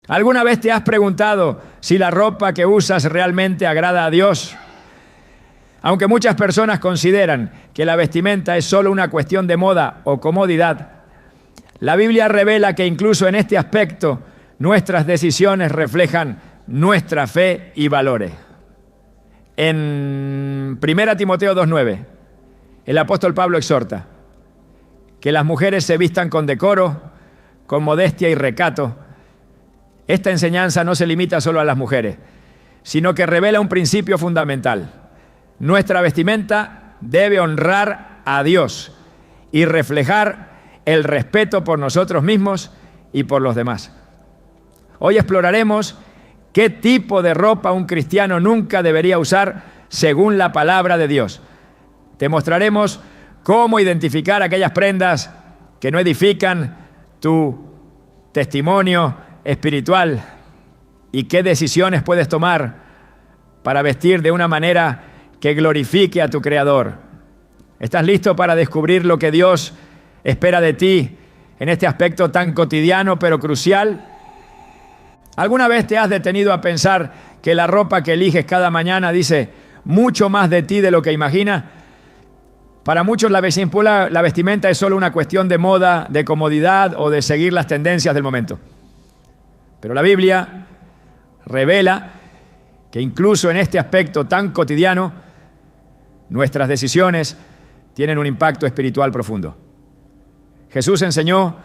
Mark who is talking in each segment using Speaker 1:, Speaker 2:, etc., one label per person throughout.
Speaker 1: ¿Alguna vez te has preguntado si la ropa que usas realmente agrada a Dios? Aunque muchas personas consideran que la vestimenta es solo una cuestión de moda o comodidad, la Biblia revela que incluso en este aspecto nuestras decisiones reflejan nuestra fe y valores. En 1 Timoteo 2:9, el apóstol Pablo exhorta que las mujeres se vistan con decoro, con modestia y recato. Esta enseñanza no se limita solo a las mujeres, sino que revela un principio fundamental. Nuestra vestimenta debe honrar a Dios y reflejar el respeto por nosotros mismos y por los demás. Hoy exploraremos qué tipo de ropa un cristiano nunca debería usar según la palabra de Dios. Te mostraremos cómo identificar aquellas prendas que no edifican tu testimonio espiritual y qué decisiones puedes tomar para vestir de una manera que glorifique a tu Creador. ¿Estás listo para descubrir lo que Dios espera de ti en este aspecto tan cotidiano pero crucial? ¿Alguna vez te has detenido a pensar que la ropa que eliges cada mañana dice mucho más de ti de lo que imaginas? Para muchos la vestimenta es solo una cuestión de moda, de comodidad o de seguir las tendencias del momento. Pero la Biblia revela que incluso en este aspecto tan cotidiano, nuestras decisiones tienen un impacto espiritual profundo. Jesús enseñó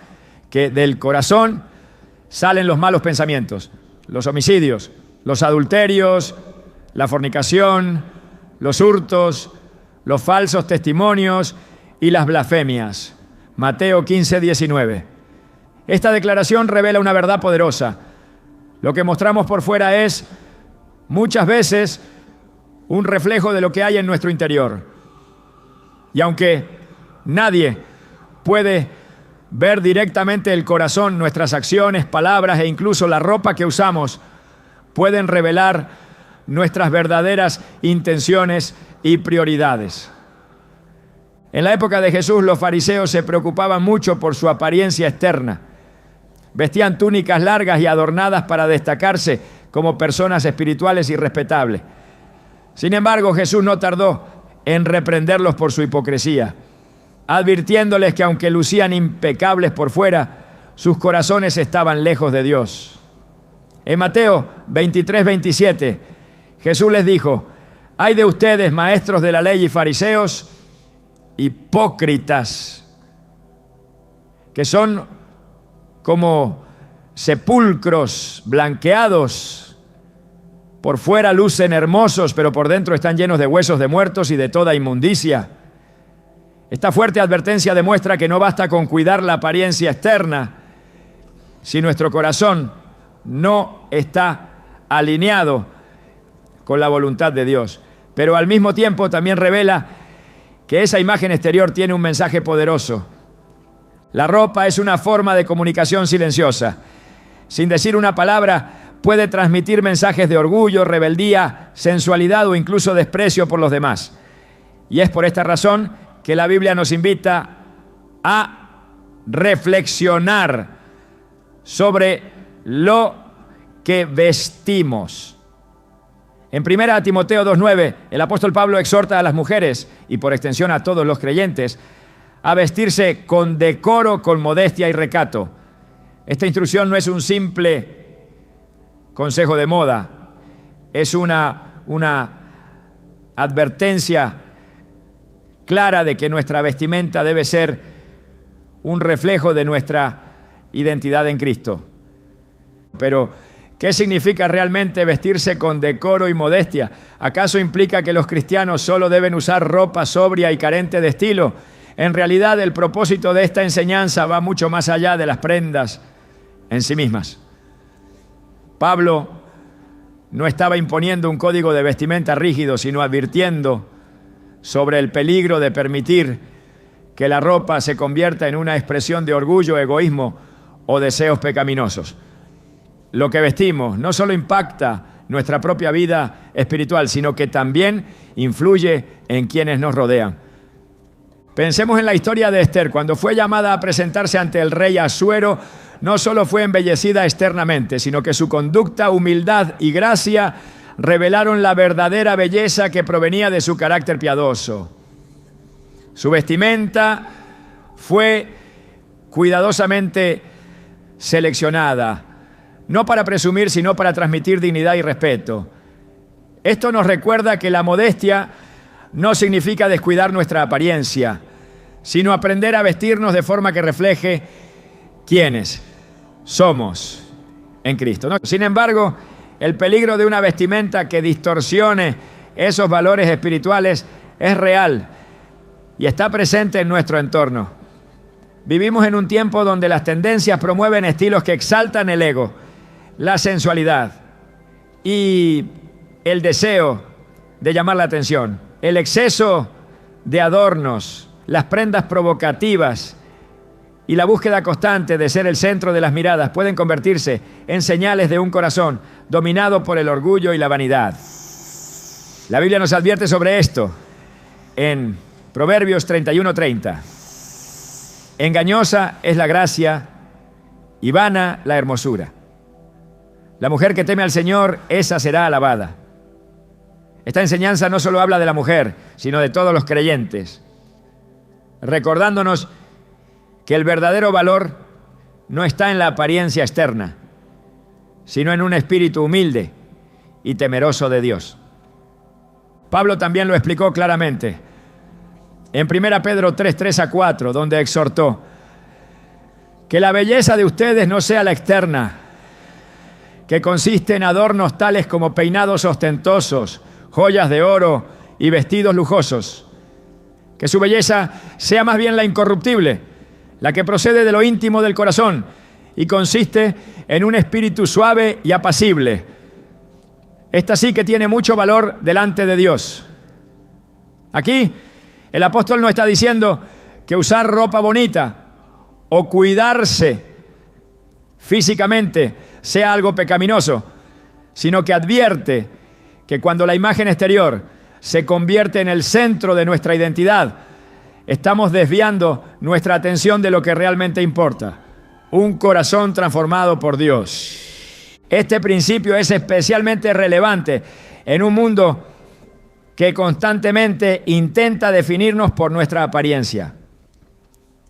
Speaker 1: que del corazón salen los malos pensamientos, los homicidios, los adulterios, la fornicación, los hurtos, los falsos testimonios y las blasfemias. Mateo 15:19. Esta declaración revela una verdad poderosa. Lo que mostramos por fuera es muchas veces un reflejo de lo que hay en nuestro interior. Y aunque nadie puede ver directamente el corazón, nuestras acciones, palabras e incluso la ropa que usamos pueden revelar nuestras verdaderas intenciones y prioridades. En la época de Jesús, los fariseos se preocupaban mucho por su apariencia externa. Vestían túnicas largas y adornadas para destacarse como personas espirituales y respetables. Sin embargo, Jesús no tardó en reprenderlos por su hipocresía, advirtiéndoles que aunque lucían impecables por fuera, sus corazones estaban lejos de Dios. En Mateo 23:27, Jesús les dijo: «Ay de ustedes, maestros de la ley y fariseos, hipócritas, que son como sepulcros blanqueados, por fuera lucen hermosos, pero por dentro están llenos de huesos de muertos y de toda inmundicia». Esta fuerte advertencia demuestra que no basta con cuidar la apariencia externa si nuestro corazón no está alineado con la voluntad de Dios. Pero al mismo tiempo también revela que esa imagen exterior tiene un mensaje poderoso. La ropa es una forma de comunicación silenciosa. Sin decir una palabra, puede transmitir mensajes de orgullo, rebeldía, sensualidad o incluso desprecio por los demás. Y es por esta razón que la Biblia nos invita a reflexionar sobre lo que vestimos. En 1 Timoteo 2:9, el apóstol Pablo exhorta a las mujeres, y por extensión a todos los creyentes, a vestirse con decoro, con modestia y recato. Esta instrucción no es un simple consejo de moda, es una advertencia clara de que nuestra vestimenta debe ser un reflejo de nuestra identidad en Cristo. Pero, ¿qué significa realmente vestirse con decoro y modestia? ¿Acaso implica que los cristianos solo deben usar ropa sobria y carente de estilo? En realidad, el propósito de esta enseñanza va mucho más allá de las prendas en sí mismas. Pablo no estaba imponiendo un código de vestimenta rígido, sino advirtiendo sobre el peligro de permitir que la ropa se convierta en una expresión de orgullo, egoísmo o deseos pecaminosos. Lo que vestimos no solo impacta nuestra propia vida espiritual, sino que también influye en quienes nos rodean. Pensemos en la historia de Esther. Cuando fue llamada a presentarse ante el rey Asuero, no solo fue embellecida externamente, sino que su conducta, humildad y gracia revelaron la verdadera belleza que provenía de su carácter piadoso. Su vestimenta fue cuidadosamente seleccionada, no para presumir, sino para transmitir dignidad y respeto. Esto nos recuerda que la modestia no significa descuidar nuestra apariencia, sino aprender a vestirnos de forma que refleje quiénes somos en Cristo, ¿no? Sin embargo, el peligro de una vestimenta que distorsione esos valores espirituales es real y está presente en nuestro entorno. Vivimos en un tiempo donde las tendencias promueven estilos que exaltan el ego, la sensualidad y el deseo de llamar la atención. El exceso de adornos, las prendas provocativas y la búsqueda constante de ser el centro de las miradas pueden convertirse en señales de un corazón dominado por el orgullo y la vanidad. La Biblia nos advierte sobre esto en Proverbios 31:30. Engañosa es la gracia y vana la hermosura. La mujer que teme al Señor, esa será alabada. Esta enseñanza no solo habla de la mujer, sino de todos los creyentes, recordándonos que el verdadero valor no está en la apariencia externa, sino en un espíritu humilde y temeroso de Dios. Pablo también lo explicó claramente en 1 Pedro 3:3-4, donde exhortó que la belleza de ustedes no sea la externa, que consiste en adornos tales como peinados ostentosos, joyas de oro y vestidos lujosos. Que su belleza sea más bien la incorruptible, la que procede de lo íntimo del corazón y consiste en un espíritu suave y apacible. Esta sí que tiene mucho valor delante de Dios. Aquí el apóstol no está diciendo que usar ropa bonita o cuidarse físicamente sea algo pecaminoso, sino que advierte que cuando la imagen exterior se convierte en el centro de nuestra identidad, estamos desviando nuestra atención de lo que realmente importa: un corazón transformado por Dios. Este principio es especialmente relevante en un mundo que constantemente intenta definirnos por nuestra apariencia.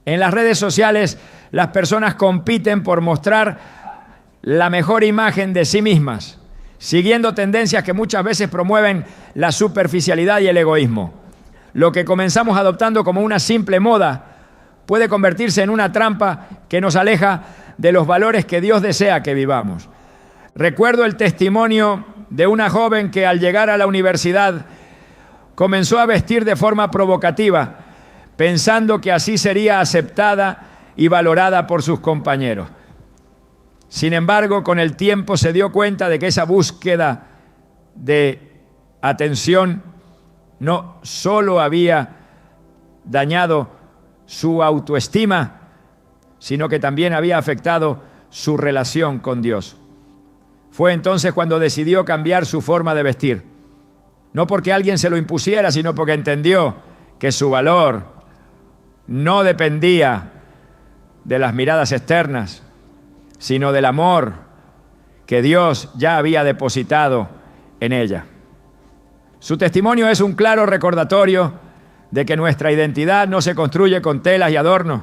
Speaker 1: En las redes sociales, las personas compiten por mostrar la mejor imagen de sí mismas, siguiendo tendencias que muchas veces promueven la superficialidad y el egoísmo. Lo que comenzamos adoptando como una simple moda puede convertirse en una trampa que nos aleja de los valores que Dios desea que vivamos. Recuerdo el testimonio de una joven que al llegar a la universidad comenzó a vestir de forma provocativa, pensando que así sería aceptada y valorada por sus compañeros. Sin embargo, con el tiempo se dio cuenta de que esa búsqueda de atención no solo había dañado su autoestima, sino que también había afectado su relación con Dios. Fue entonces cuando decidió cambiar su forma de vestir. No porque alguien se lo impusiera, sino porque entendió que su valor no dependía de las miradas externas, sino del amor que Dios ya había depositado en ella. Su testimonio es un claro recordatorio de que nuestra identidad no se construye con telas y adornos,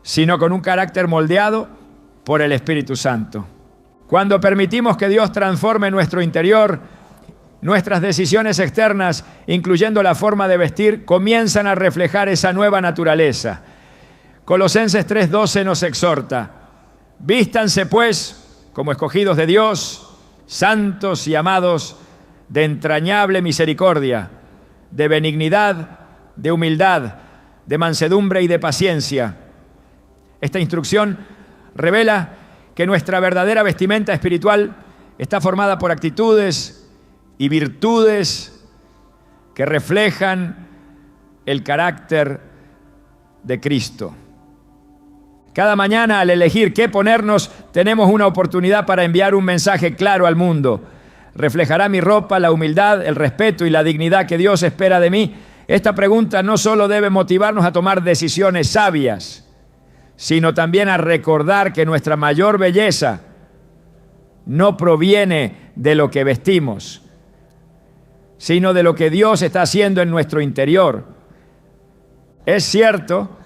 Speaker 1: sino con un carácter moldeado por el Espíritu Santo. Cuando permitimos que Dios transforme nuestro interior, nuestras decisiones externas, incluyendo la forma de vestir, comienzan a reflejar esa nueva naturaleza. Colosenses 3:12 nos exhorta: vístanse pues como escogidos de Dios, santos y amados, de entrañable misericordia, de benignidad, de humildad, de mansedumbre y de paciencia. Esta instrucción revela que nuestra verdadera vestimenta espiritual está formada por actitudes y virtudes que reflejan el carácter de Cristo. Cada mañana, al elegir qué ponernos, tenemos una oportunidad para enviar un mensaje claro al mundo. ¿Reflejará mi ropa la humildad, el respeto y la dignidad que Dios espera de mí? Esta pregunta no solo debe motivarnos a tomar decisiones sabias, sino también a recordar que nuestra mayor belleza no proviene de lo que vestimos, sino de lo que Dios está haciendo en nuestro interior. Es cierto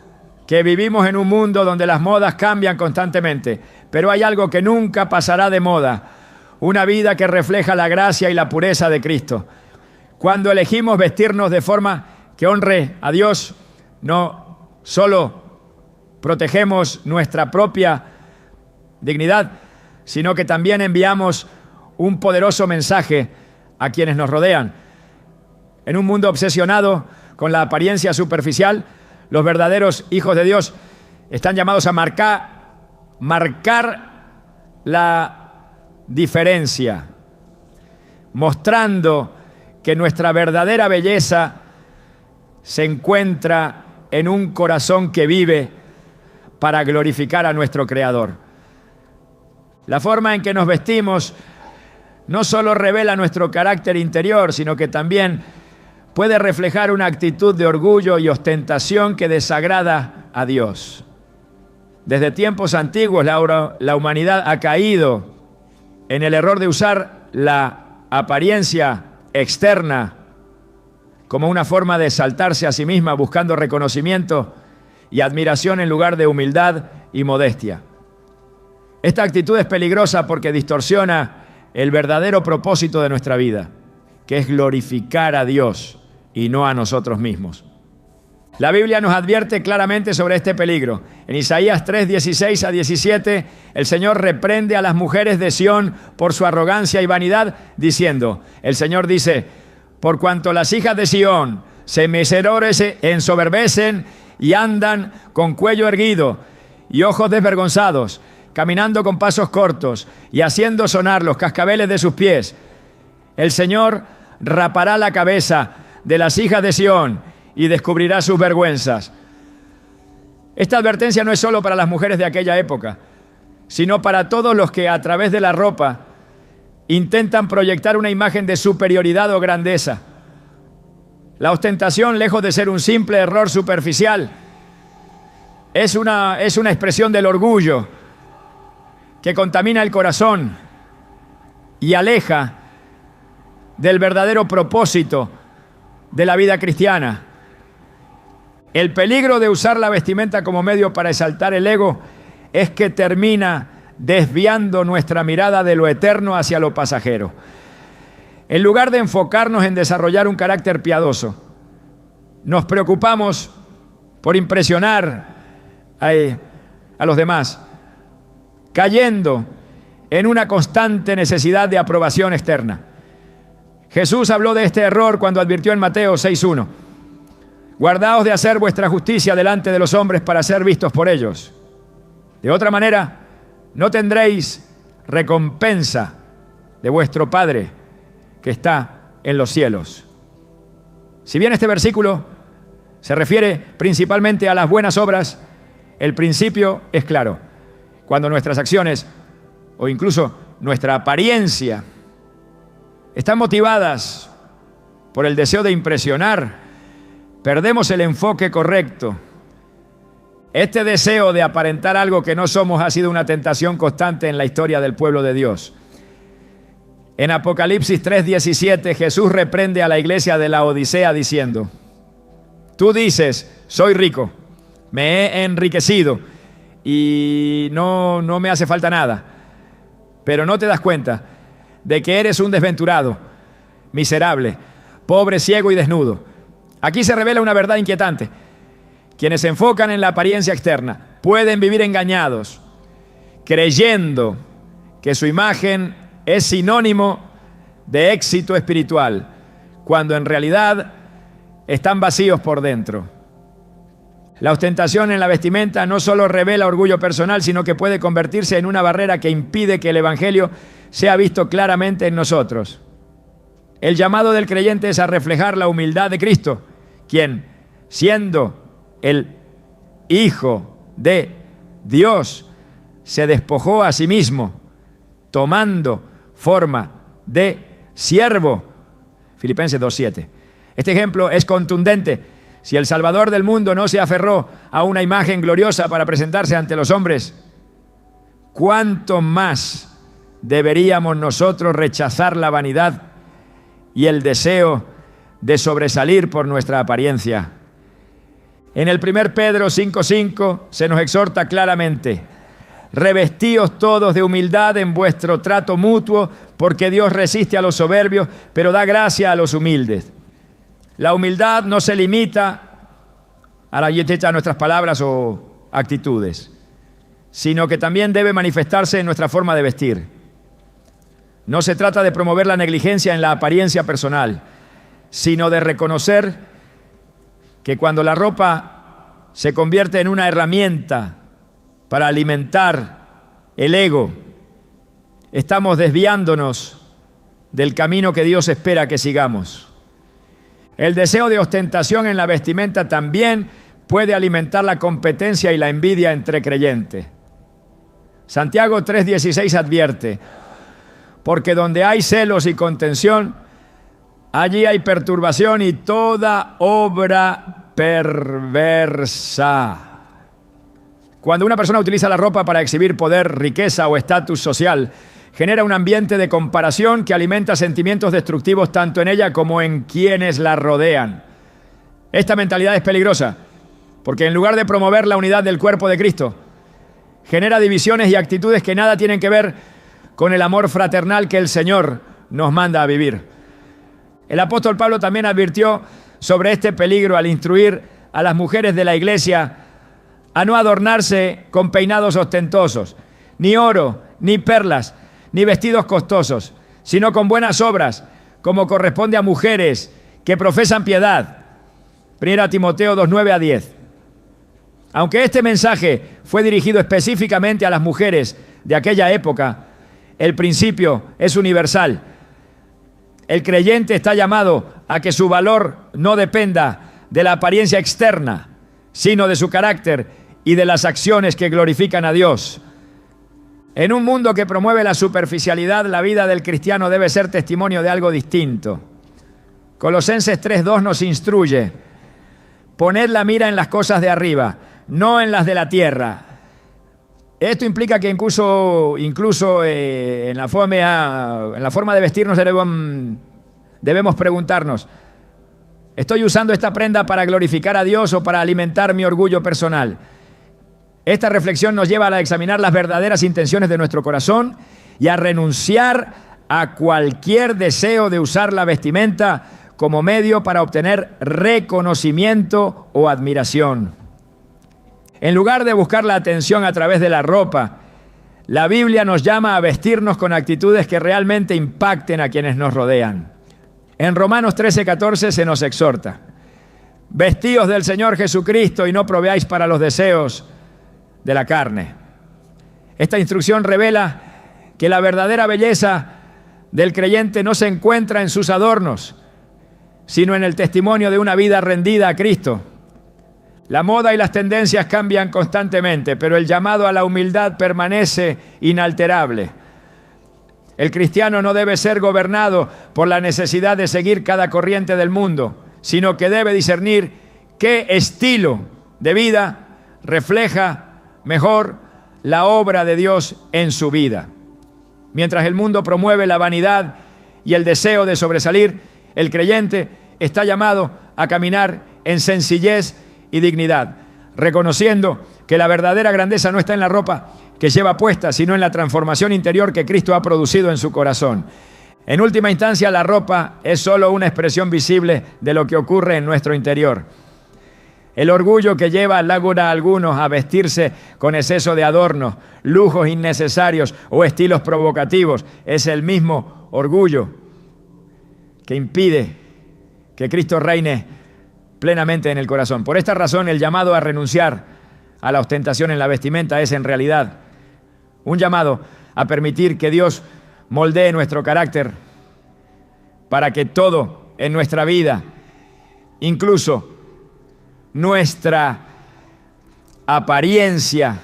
Speaker 1: que vivimos en un mundo donde las modas cambian constantemente, pero hay algo que nunca pasará de moda: una vida que refleja la gracia y la pureza de Cristo. Cuando elegimos vestirnos de forma que honre a Dios, no solo protegemos nuestra propia dignidad, sino que también enviamos un poderoso mensaje a quienes nos rodean. En un mundo obsesionado con la apariencia superficial, los verdaderos hijos de Dios están llamados a marcar la diferencia, mostrando que nuestra verdadera belleza se encuentra en un corazón que vive para glorificar a nuestro Creador. La forma en que nos vestimos no solo revela nuestro carácter interior, sino que también puede reflejar una actitud de orgullo y ostentación que desagrada a Dios. Desde tiempos antiguos la humanidad ha caído en el error de usar la apariencia externa como una forma de exaltarse a sí misma, buscando reconocimiento y admiración en lugar de humildad y modestia. Esta actitud es peligrosa porque distorsiona el verdadero propósito de nuestra vida, que es glorificar a Dios y no a nosotros mismos. La Biblia nos advierte claramente sobre este peligro. En Isaías 3:16 a 17, el Señor reprende a las mujeres de Sión por su arrogancia y vanidad, diciendo, el Señor dice: por cuanto las hijas de Sión se ensoberbecen y andan con cuello erguido y ojos desvergonzados, caminando con pasos cortos y haciendo sonar los cascabeles de sus pies, el Señor rapará la cabeza de las hijas de Sión y descubrirá sus vergüenzas. Esta advertencia no es solo para las mujeres de aquella época, sino para todos los que a través de la ropa intentan proyectar una imagen de superioridad o grandeza. La ostentación, lejos de ser un simple error superficial, es una expresión del orgullo que contamina el corazón y aleja del verdadero propósito de la vida cristiana. El peligro de usar la vestimenta como medio para exaltar el ego es que termina desviando nuestra mirada de lo eterno hacia lo pasajero. En lugar de enfocarnos en desarrollar un carácter piadoso, nos preocupamos por impresionar a los demás, cayendo en una constante necesidad de aprobación externa. Jesús habló de este error cuando advirtió en Mateo 6:1: guardaos de hacer vuestra justicia delante de los hombres para ser vistos por ellos. De otra manera, no tendréis recompensa de vuestro Padre que está en los cielos. Si bien este versículo se refiere principalmente a las buenas obras, el principio es claro. Cuando nuestras acciones o incluso nuestra apariencia están motivadas por el deseo de impresionar, perdemos el enfoque correcto. Este deseo de aparentar algo que no somos ha sido una tentación constante en la historia del pueblo de Dios. En Apocalipsis 3:17, Jesús reprende a la iglesia de la Odisea diciendo: tú dices, soy rico, me he enriquecido y no me hace falta nada, pero no te das cuenta de que eres un desventurado, miserable, pobre, ciego y desnudo. Aquí se revela una verdad inquietante. Quienes se enfocan en la apariencia externa pueden vivir engañados, creyendo que su imagen es sinónimo de éxito espiritual, cuando en realidad están vacíos por dentro. La ostentación en la vestimenta no solo revela orgullo personal, sino que puede convertirse en una barrera que impide que el Evangelio sea visto claramente en nosotros. El llamado del creyente es a reflejar la humildad de Cristo, quien, siendo el Hijo de Dios, se despojó a sí mismo, tomando forma de siervo. Filipenses 2:7. Este ejemplo es contundente Si el Salvador del mundo no se aferró a una imagen gloriosa para presentarse ante los hombres, ¿cuánto más deberíamos nosotros rechazar la vanidad y el deseo de sobresalir por nuestra apariencia? En el 1 Pedro 5:5 se nos exhorta claramente: revestíos todos de humildad en vuestro trato mutuo, porque Dios resiste a los soberbios, pero da gracia a los humildes. La humildad no se limita a nuestras palabras o actitudes, sino que también debe manifestarse en nuestra forma de vestir. No se trata de promover la negligencia en la apariencia personal, sino de reconocer que cuando la ropa se convierte en una herramienta para alimentar el ego, estamos desviándonos del camino que Dios espera que sigamos. El deseo de ostentación en la vestimenta también puede alimentar la competencia y la envidia entre creyentes. Santiago 3:16 advierte: porque donde hay celos y contención, allí hay perturbación y toda obra perversa. Cuando una persona utiliza la ropa para exhibir poder, riqueza o estatus social, genera un ambiente de comparación que alimenta sentimientos destructivos tanto en ella como en quienes la rodean. Esta mentalidad es peligrosa, porque en lugar de promover la unidad del cuerpo de Cristo, genera divisiones y actitudes que nada tienen que ver con el amor fraternal que el Señor nos manda a vivir. El apóstol Pablo también advirtió sobre este peligro al instruir a las mujeres de la iglesia a no adornarse con peinados ostentosos, ni oro, ni perlas, ni vestidos costosos, sino con buenas obras, como corresponde a mujeres que profesan piedad. 1 Timoteo 2:9-10. Aunque este mensaje fue dirigido específicamente a las mujeres de aquella época, el principio es universal. El creyente está llamado a que su valor no dependa de la apariencia externa, sino de su carácter y de las acciones que glorifican a Dios. En un mundo que promueve la superficialidad, la vida del cristiano debe ser testimonio de algo distinto. Colosenses 3:2 nos instruye: poned la mira en las cosas de arriba, no en las de la tierra. Esto implica que incluso en la forma de vestirnos debemos preguntarnos: ¿estoy usando esta prenda para glorificar a Dios o para alimentar mi orgullo personal? Esta reflexión nos lleva a examinar las verdaderas intenciones de nuestro corazón y a renunciar a cualquier deseo de usar la vestimenta como medio para obtener reconocimiento o admiración. En lugar de buscar la atención a través de la ropa, la Biblia nos llama a vestirnos con actitudes que realmente impacten a quienes nos rodean. En Romanos 13:14 se nos exhorta: vestíos del Señor Jesucristo y no proveáis para los deseos de la carne. Esta instrucción revela que la verdadera belleza del creyente no se encuentra en sus adornos, sino en el testimonio de una vida rendida a Cristo. La moda y las tendencias cambian constantemente, pero el llamado a la humildad permanece inalterable. El cristiano no debe ser gobernado por la necesidad de seguir cada corriente del mundo, sino que debe discernir qué estilo de vida refleja mejor la obra de Dios en su vida. Mientras el mundo promueve la vanidad y el deseo de sobresalir, el creyente está llamado a caminar en sencillez y dignidad, reconociendo que la verdadera grandeza no está en la ropa que lleva puesta, sino en la transformación interior que Cristo ha producido en su corazón. En última instancia, la ropa es solo una expresión visible de lo que ocurre en nuestro interior. El orgullo que lleva a algunos a vestirse con exceso de adornos, lujos innecesarios o estilos provocativos es el mismo orgullo que impide que Cristo reine plenamente en el corazón. Por esta razón, el llamado a renunciar a la ostentación en la vestimenta es en realidad un llamado a permitir que Dios moldee nuestro carácter para que todo en nuestra vida, incluso nuestra apariencia,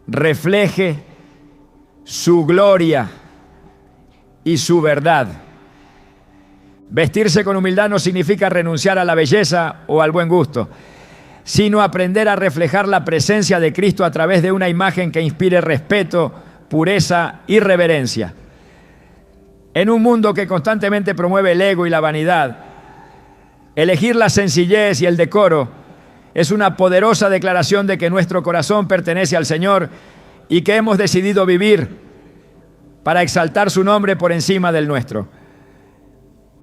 Speaker 1: refleje su gloria y su verdad. Vestirse con humildad no significa renunciar a la belleza o al buen gusto, sino aprender a reflejar la presencia de Cristo a través de una imagen que inspire respeto, pureza y reverencia. En un mundo que constantemente promueve el ego y la vanidad, elegir la sencillez y el decoro es una poderosa declaración de que nuestro corazón pertenece al Señor y que hemos decidido vivir para exaltar su nombre por encima del nuestro.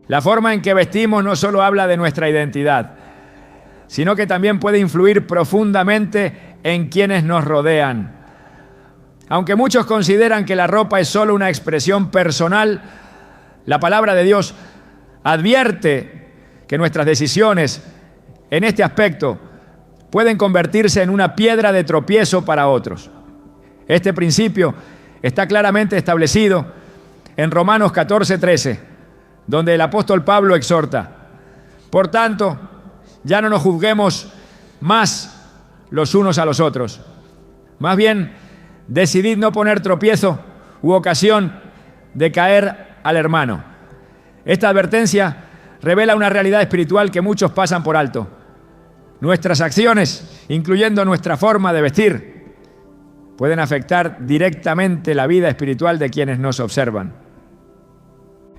Speaker 1: La forma en que vestimos no solo habla de nuestra identidad, sino que también puede influir profundamente en quienes nos rodean. Aunque muchos consideran que la ropa es solo una expresión personal, la palabra de Dios advierte que nuestras decisiones en este aspecto pueden convertirse en una piedra de tropiezo para otros. Este principio está claramente establecido en Romanos 14:13, donde el apóstol Pablo exhorta: por tanto, ya no nos juzguemos más los unos a los otros. Más bien, decidid no poner tropiezo u ocasión de caer al hermano. Esta advertencia revela una realidad espiritual que muchos pasan por alto. Nuestras acciones, incluyendo nuestra forma de vestir, pueden afectar directamente la vida espiritual de quienes nos observan.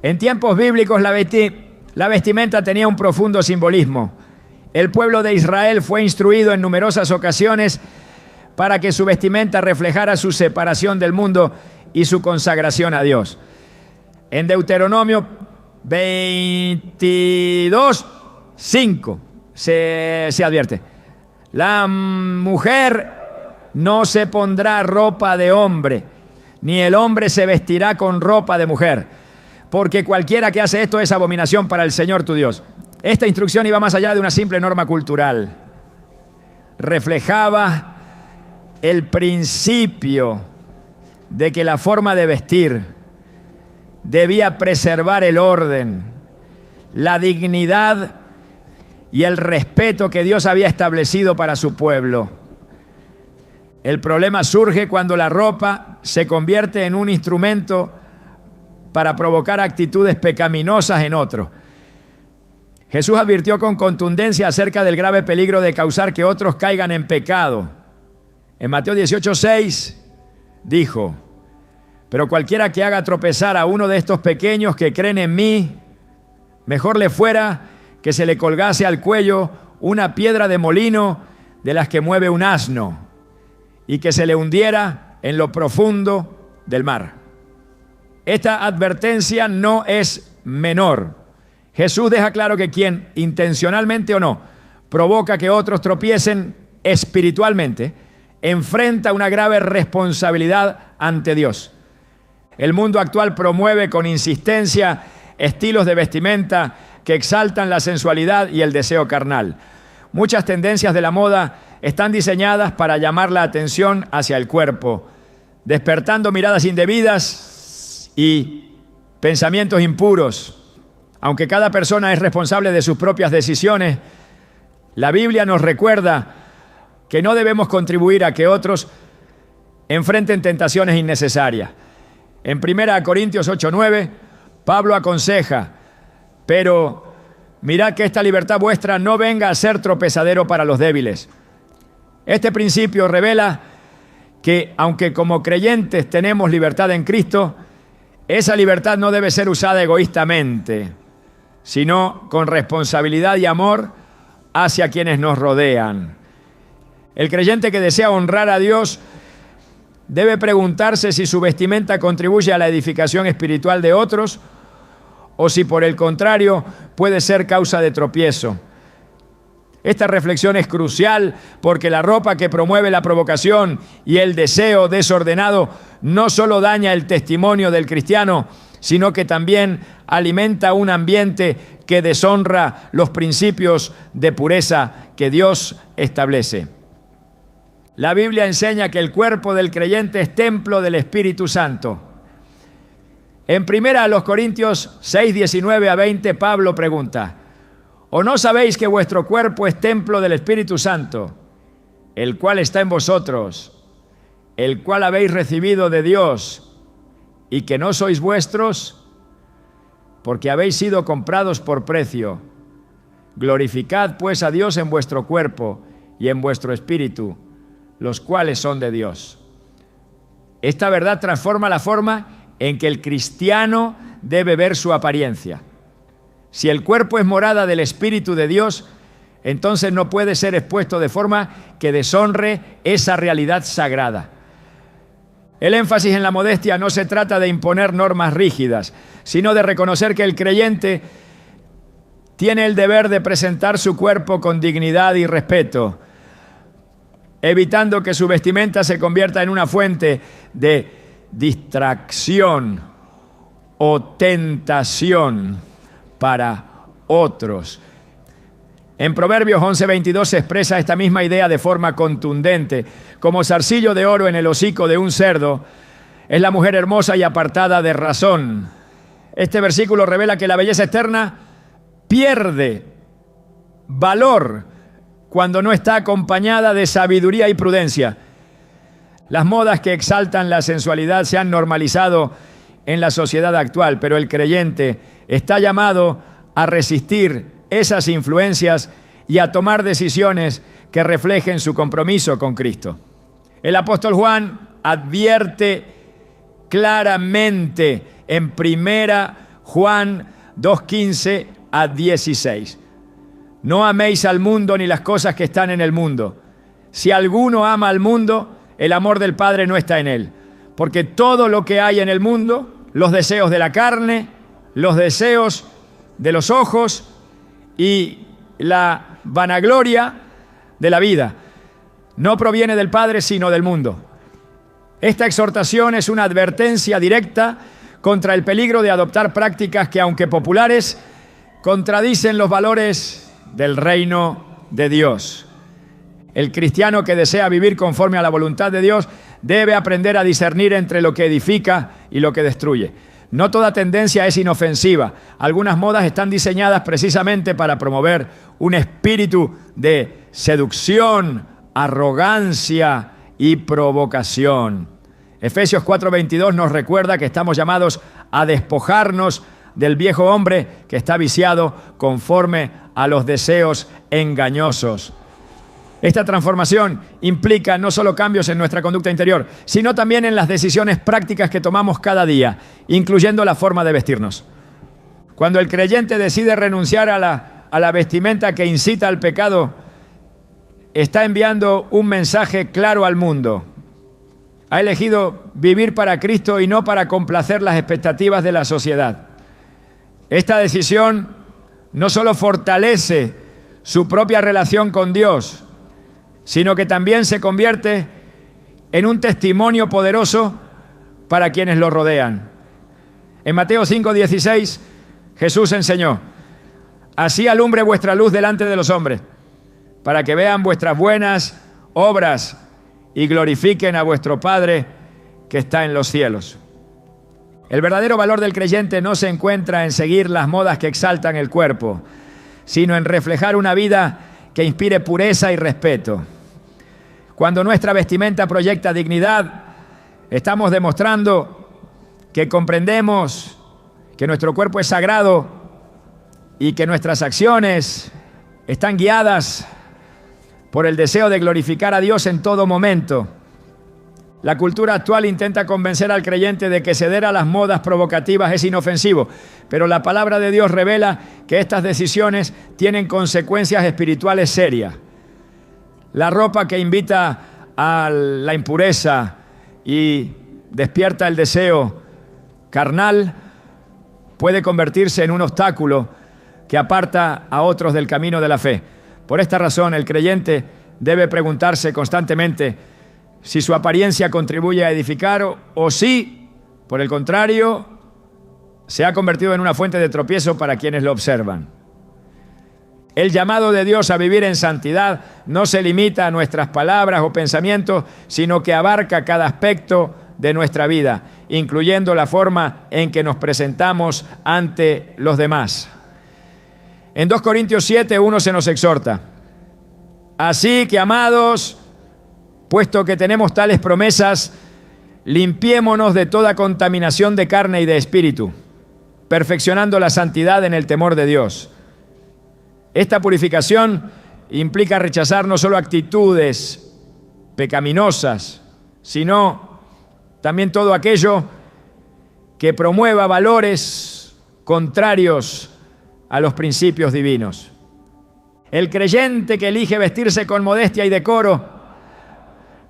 Speaker 1: En tiempos bíblicos la vestimenta tenía un profundo simbolismo. El pueblo de Israel fue instruido en numerosas ocasiones para que su vestimenta reflejara su separación del mundo y su consagración a Dios. En Deuteronomio 22:5 se advierte: la mujer no se pondrá ropa de hombre, ni el hombre se vestirá con ropa de mujer, porque cualquiera que hace esto es abominación para el Señor tu Dios. Esta instrucción iba más allá de una simple norma cultural. Reflejaba el principio de que la forma de vestir debía preservar el orden, la dignidad y el respeto que Dios había establecido para su pueblo. El problema surge cuando la ropa se convierte en un instrumento para provocar actitudes pecaminosas en otros. Jesús advirtió con contundencia acerca del grave peligro de causar que otros caigan en pecado. En Mateo 18:6 dijo: pero cualquiera que haga tropezar a uno de estos pequeños que creen en mí, mejor le fuera que se le colgase al cuello una piedra de molino de las que mueve un asno y que se le hundiera en lo profundo del mar. Esta advertencia no es menor. Jesús deja claro que quien, intencionalmente o no, provoca que otros tropiecen espiritualmente, enfrenta una grave responsabilidad ante Dios. El mundo actual promueve con insistencia estilos de vestimenta que exaltan la sensualidad y el deseo carnal. Muchas tendencias de la moda están diseñadas para llamar la atención hacia el cuerpo, despertando miradas indebidas y pensamientos impuros. Aunque cada persona es responsable de sus propias decisiones, la Biblia nos recuerda que no debemos contribuir a que otros enfrenten tentaciones innecesarias. En 1 Corintios 8:9, Pablo aconseja: pero mirad que esta libertad vuestra no venga a ser tropezadero para los débiles. Este principio revela que, aunque como creyentes tenemos libertad en Cristo, esa libertad no debe ser usada egoístamente, sino con responsabilidad y amor hacia quienes nos rodean. El creyente que desea honrar a Dios debe preguntarse si su vestimenta contribuye a la edificación espiritual de otros o si por el contrario puede ser causa de tropiezo. Esta reflexión es crucial porque la ropa que promueve la provocación y el deseo desordenado no solo daña el testimonio del cristiano, sino que también alimenta un ambiente que deshonra los principios de pureza que Dios establece. La Biblia enseña que el cuerpo del creyente es templo del Espíritu Santo. En 1 Corintios 6:19-20, Pablo pregunta: ¿o no sabéis que vuestro cuerpo es templo del Espíritu Santo, el cual está en vosotros, el cual habéis recibido de Dios, y que no sois vuestros? porque habéis sido comprados por precio. Glorificad pues a Dios en vuestro cuerpo y en vuestro espíritu, los cuales son de Dios. Esta verdad transforma la forma en que el cristiano debe ver su apariencia. Si el cuerpo es morada del Espíritu de Dios, entonces no puede ser expuesto de forma que deshonre esa realidad sagrada. El énfasis en la modestia no se trata de imponer normas rígidas, sino de reconocer que el creyente tiene el deber de presentar su cuerpo con dignidad y respeto, evitando que su vestimenta se convierta en una fuente de distracción o tentación para otros. En Proverbios 11:22 se expresa esta misma idea de forma contundente. Como zarcillo de oro en el hocico de un cerdo, es la mujer hermosa y apartada de razón. Este versículo revela que la belleza externa pierde valor cuando no está acompañada de sabiduría y prudencia. Las modas que exaltan la sensualidad se han normalizado en la sociedad actual, pero el creyente está llamado a resistir esas influencias y a tomar decisiones que reflejen su compromiso con Cristo. El apóstol Juan advierte claramente en 1 Juan 2:15 a 16. No améis al mundo ni las cosas que están en el mundo. Si alguno ama al mundo, el amor del Padre no está en él. Porque todo lo que hay en el mundo, los deseos de la carne, los deseos de los ojos y la vanagloria de la vida, no proviene del Padre sino del mundo. Esta exhortación es una advertencia directa contra el peligro de adoptar prácticas que, aunque populares, contradicen los valores del reino de Dios. El cristiano que desea vivir conforme a la voluntad de Dios debe aprender a discernir entre lo que edifica y lo que destruye. No toda tendencia es inofensiva. Algunas modas están diseñadas precisamente para promover un espíritu de seducción, arrogancia y provocación. Efesios 4:22 nos recuerda que estamos llamados a despojarnos del viejo hombre que está viciado conforme a los deseos engañosos. Esta transformación implica no solo cambios en nuestra conducta interior, sino también en las decisiones prácticas que tomamos cada día, incluyendo la forma de vestirnos. Cuando el creyente decide renunciar a la vestimenta que incita al pecado, está enviando un mensaje claro al mundo. Ha elegido vivir para Cristo y no para complacer las expectativas de la sociedad. Esta decisión no solo fortalece su propia relación con Dios, sino que también se convierte en un testimonio poderoso para quienes lo rodean. En Mateo 5:16, Jesús enseñó: así alumbre vuestra luz delante de los hombres, para que vean vuestras buenas obras y glorifiquen a vuestro Padre que está en los cielos. El verdadero valor del creyente no se encuentra en seguir las modas que exaltan el cuerpo, sino en reflejar una vida que inspire pureza y respeto. Cuando nuestra vestimenta proyecta dignidad, estamos demostrando que comprendemos que nuestro cuerpo es sagrado y que nuestras acciones están guiadas por el deseo de glorificar a Dios en todo momento. La cultura actual intenta convencer al creyente de que ceder a las modas provocativas es inofensivo, pero la palabra de Dios revela que estas decisiones tienen consecuencias espirituales serias. La ropa que invita a la impureza y despierta el deseo carnal puede convertirse en un obstáculo que aparta a otros del camino de la fe. Por esta razón, el creyente debe preguntarse constantemente si su apariencia contribuye a edificar o si, por el contrario, se ha convertido en una fuente de tropiezo para quienes lo observan. El llamado de Dios a vivir en santidad no se limita a nuestras palabras o pensamientos, sino que abarca cada aspecto de nuestra vida, incluyendo la forma en que nos presentamos ante los demás. En 2 Corintios 7:1 se nos exhorta: así que, amados, puesto que tenemos tales promesas, limpiémonos de toda contaminación de carne y de espíritu, perfeccionando la santidad en el temor de Dios. Esta purificación implica rechazar no solo actitudes pecaminosas, sino también todo aquello que promueva valores contrarios a los principios divinos. El creyente que elige vestirse con modestia y decoro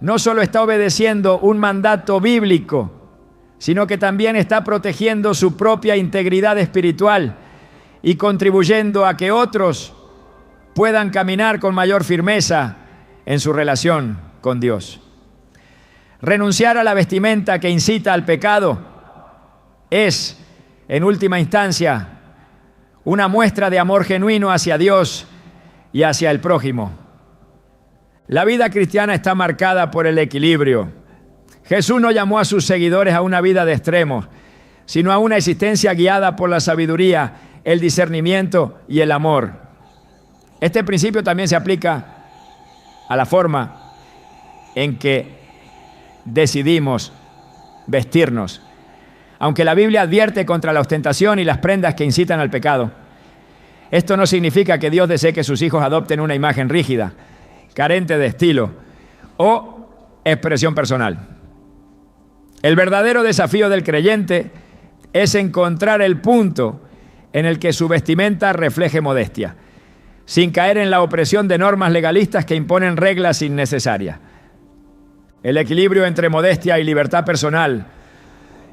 Speaker 1: no solo está obedeciendo un mandato bíblico, sino que también está protegiendo su propia integridad espiritual y contribuyendo a que otros puedan caminar con mayor firmeza en su relación con Dios. Renunciar a la vestimenta que incita al pecado es, en última instancia, una muestra de amor genuino hacia Dios y hacia el prójimo. La vida cristiana está marcada por el equilibrio. Jesús no llamó a sus seguidores a una vida de extremos, sino a una existencia guiada por la sabiduría, el discernimiento y el amor. Este principio también se aplica a la forma en que decidimos vestirnos. Aunque la Biblia advierte contra la ostentación y las prendas que incitan al pecado, esto no significa que Dios desee que sus hijos adopten una imagen rígida, carente de estilo o expresión personal. El verdadero desafío del creyente es encontrar el punto en el que su vestimenta refleje modestia, sin caer en la opresión de normas legalistas que imponen reglas innecesarias. El equilibrio entre modestia y libertad personal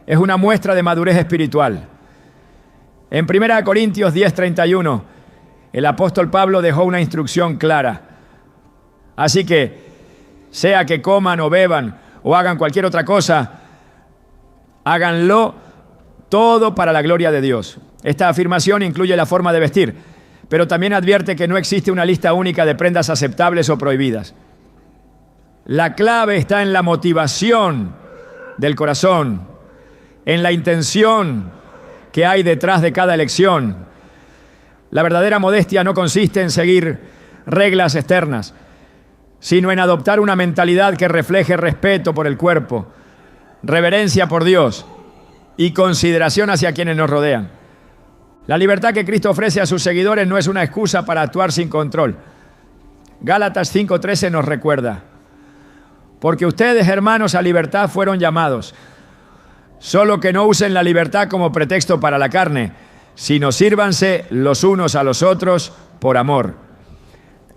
Speaker 1: es una muestra de madurez espiritual. En 1 Corintios 10:31, el apóstol Pablo dejó una instrucción clara. Así que, sea que coman o beban o hagan cualquier otra cosa, háganlo todo para la gloria de Dios. Esta afirmación incluye la forma de vestir, pero también advierte que no existe una lista única de prendas aceptables o prohibidas. La clave está en la motivación del corazón, en la intención que hay detrás de cada elección. La verdadera modestia no consiste en seguir reglas externas, sino en adoptar una mentalidad que refleje respeto por el cuerpo, reverencia por Dios y consideración hacia quienes nos rodean. La libertad que Cristo ofrece a sus seguidores no es una excusa para actuar sin control. Gálatas 5:13 nos recuerda: porque ustedes, hermanos, a libertad fueron llamados, solo que no usen la libertad como pretexto para la carne, sino sírvanse los unos a los otros por amor.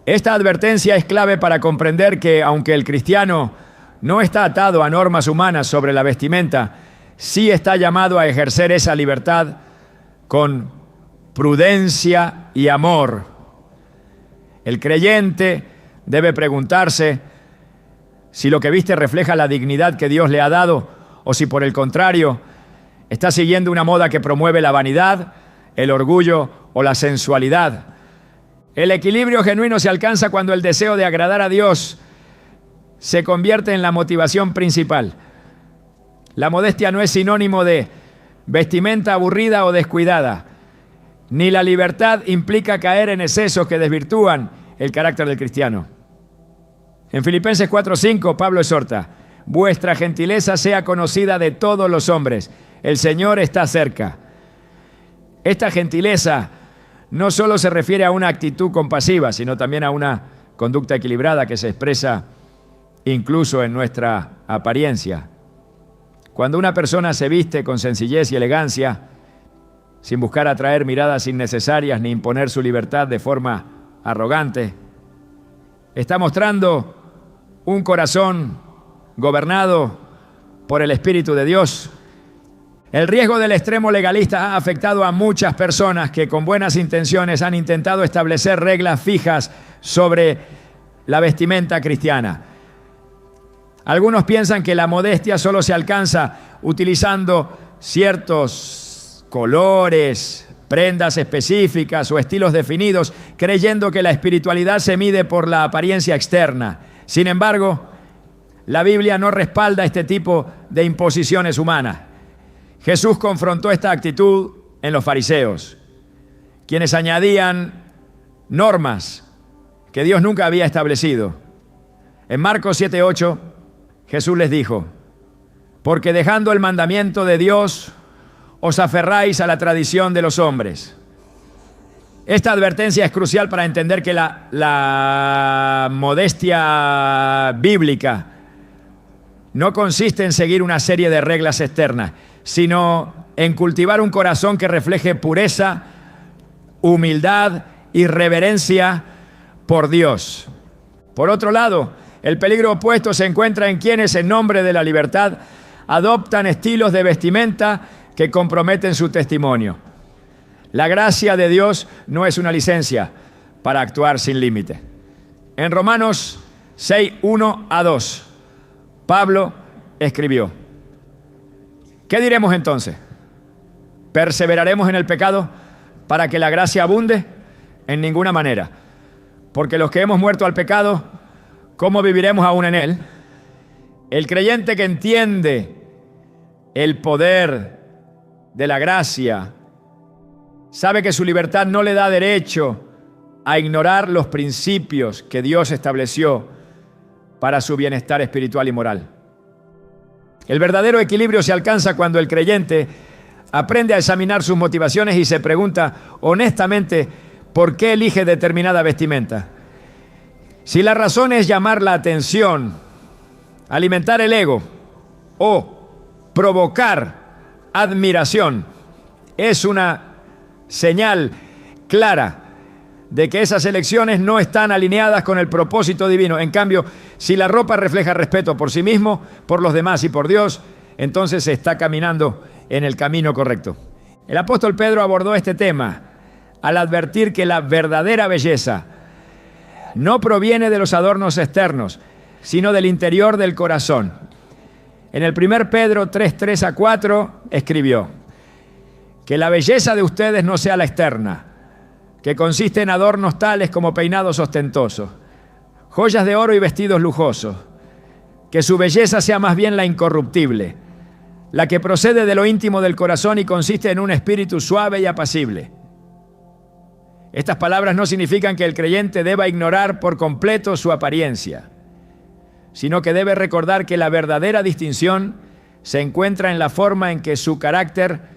Speaker 1: Esta advertencia es clave para comprender que, aunque el cristiano no está atado a normas humanas sobre la vestimenta, sí está llamado a ejercer esa libertad con prudencia y amor. El creyente debe preguntarse si lo que viste refleja la dignidad que Dios le ha dado o si, por el contrario, está siguiendo una moda que promueve la vanidad, el orgullo o la sensualidad. El equilibrio genuino se alcanza cuando el deseo de agradar a Dios se convierte en la motivación principal. La modestia no es sinónimo de vestimenta aburrida o descuidada, ni la libertad implica caer en excesos que desvirtúan el carácter del cristiano. En Filipenses 4:5, Pablo exhorta: vuestra gentileza sea conocida de todos los hombres, el Señor está cerca. Esta gentileza no solo se refiere a una actitud compasiva, sino también a una conducta equilibrada que se expresa incluso en nuestra apariencia. Cuando una persona se viste con sencillez y elegancia, sin buscar atraer miradas innecesarias ni imponer su libertad de forma arrogante, está mostrando un corazón gobernado por el Espíritu de Dios. El riesgo del extremo legalista ha afectado a muchas personas que con buenas intenciones han intentado establecer reglas fijas sobre la vestimenta cristiana. Algunos piensan que la modestia solo se alcanza utilizando ciertos colores, prendas específicas o estilos definidos, creyendo que la espiritualidad se mide por la apariencia externa. Sin embargo, la Biblia no respalda este tipo de imposiciones humanas. Jesús confrontó esta actitud en los fariseos, quienes añadían normas que Dios nunca había establecido. En Marcos 7:8, Jesús les dijo: porque dejando el mandamiento de Dios, os aferráis a la tradición de los hombres. Esta advertencia es crucial para entender que la modestia bíblica no consiste en seguir una serie de reglas externas, sino en cultivar un corazón que refleje pureza, humildad y reverencia por Dios. Por otro lado, el peligro opuesto se encuentra en quienes, en nombre de la libertad, adoptan estilos de vestimenta que comprometen su testimonio. La gracia de Dios no es una licencia para actuar sin límite. En Romanos 6, 1 a 2, Pablo escribió: ¿qué diremos entonces? ¿Perseveraremos en el pecado para que la gracia abunde? En ninguna manera. Porque los que hemos muerto al pecado, ¿cómo viviremos aún en él? El creyente que entiende el poder de la gracia sabe que su libertad no le da derecho a ignorar los principios que Dios estableció para su bienestar espiritual y moral. El verdadero equilibrio se alcanza cuando el creyente aprende a examinar sus motivaciones y se pregunta honestamente por qué elige determinada vestimenta. Si la razón es llamar la atención, alimentar el ego o provocar admiración, es una señal clara de que esas elecciones no están alineadas con el propósito divino. En cambio, si la ropa refleja respeto por sí mismo, por los demás y por Dios, entonces se está caminando en el camino correcto. El apóstol Pedro abordó este tema al advertir que la verdadera belleza no proviene de los adornos externos, sino del interior del corazón. En el 1 Pedro 3, 3 a 4 escribió: que la belleza de ustedes no sea la externa, que consiste en adornos tales como peinados ostentosos, joyas de oro y vestidos lujosos, que su belleza sea más bien la incorruptible, la que procede de lo íntimo del corazón y consiste en un espíritu suave y apacible. Estas palabras no significan que el creyente deba ignorar por completo su apariencia, sino que debe recordar que la verdadera distinción se encuentra en la forma en que su carácter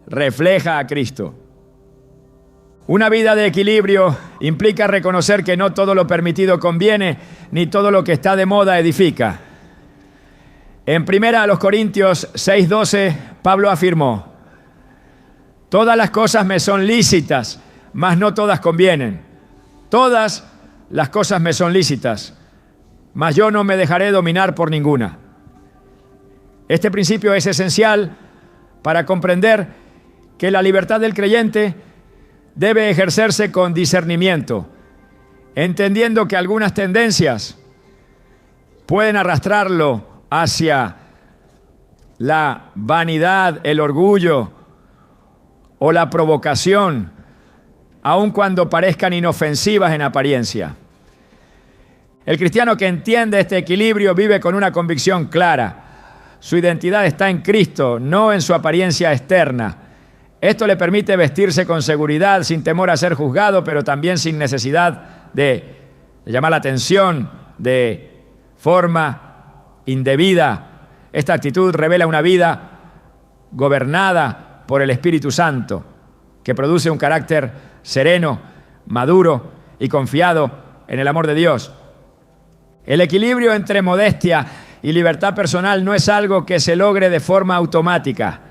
Speaker 1: refleja a Cristo. Una vida de equilibrio implica reconocer que no todo lo permitido conviene, ni todo lo que está de moda edifica. En 1 Corintios 6:12, Pablo afirmó: todas las cosas me son lícitas, mas no todas convienen. Todas las cosas me son lícitas, mas yo no me dejaré dominar por ninguna. Este principio es esencial para comprender que la libertad del creyente debe ejercerse con discernimiento, entendiendo que algunas tendencias pueden arrastrarlo hacia la vanidad, el orgullo o la provocación, aun cuando parezcan inofensivas en apariencia. El cristiano que entiende este equilibrio vive con una convicción clara: su identidad está en Cristo, no en su apariencia externa. Esto le permite vestirse con seguridad, sin temor a ser juzgado, pero también sin necesidad de llamar la atención de forma indebida. Esta actitud revela una vida gobernada por el Espíritu Santo, que produce un carácter sereno, maduro y confiado en el amor de Dios. El equilibrio entre modestia y libertad personal no es algo que se logre de forma automática.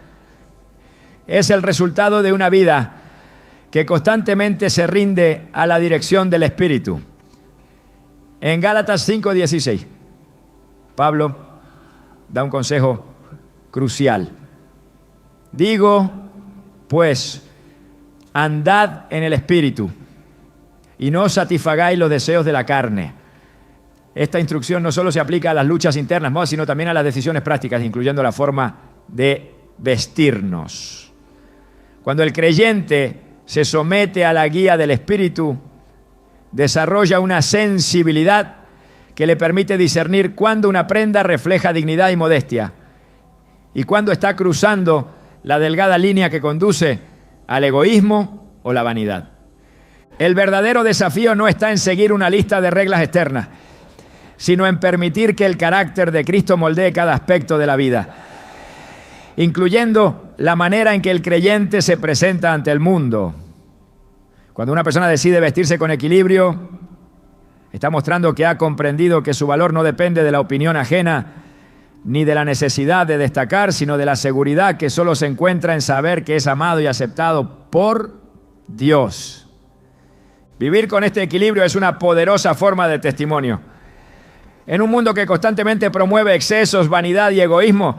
Speaker 1: Es el resultado de una vida que constantemente se rinde a la dirección del Espíritu. En Gálatas 5:16, Pablo da un consejo crucial. Digo, pues, andad en el Espíritu y no satisfagáis los deseos de la carne. Esta instrucción no solo se aplica a las luchas internas, sino también a las decisiones prácticas, incluyendo la forma de vestirnos. Cuando el creyente se somete a la guía del Espíritu, desarrolla una sensibilidad que le permite discernir cuándo una prenda refleja dignidad y modestia y cuándo está cruzando la delgada línea que conduce al egoísmo o la vanidad. El verdadero desafío no está en seguir una lista de reglas externas, sino en permitir que el carácter de Cristo moldee cada aspecto de la vida. incluyendo la manera en que el creyente se presenta ante el mundo. Cuando una persona decide vestirse con equilibrio, está mostrando que ha comprendido que su valor no depende de la opinión ajena ni de la necesidad de destacar, sino de la seguridad que solo se encuentra en saber que es amado y aceptado por Dios. Vivir con este equilibrio es una poderosa forma de testimonio. En un mundo que constantemente promueve excesos, vanidad y egoísmo,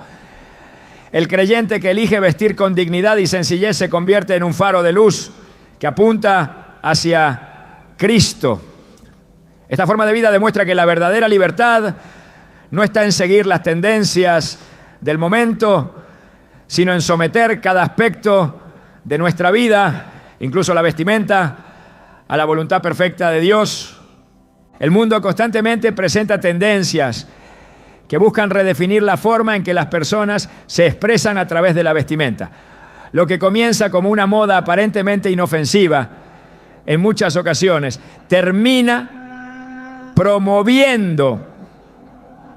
Speaker 1: el creyente que elige vestir con dignidad y sencillez se convierte en un faro de luz que apunta hacia Cristo. Esta forma de vida demuestra que la verdadera libertad no está en seguir las tendencias del momento, sino en someter cada aspecto de nuestra vida, incluso la vestimenta, a la voluntad perfecta de Dios. El mundo constantemente presenta tendencias que buscan redefinir la forma en que las personas se expresan a través de la vestimenta. Lo que comienza como una moda aparentemente inofensiva, en muchas ocasiones, termina promoviendo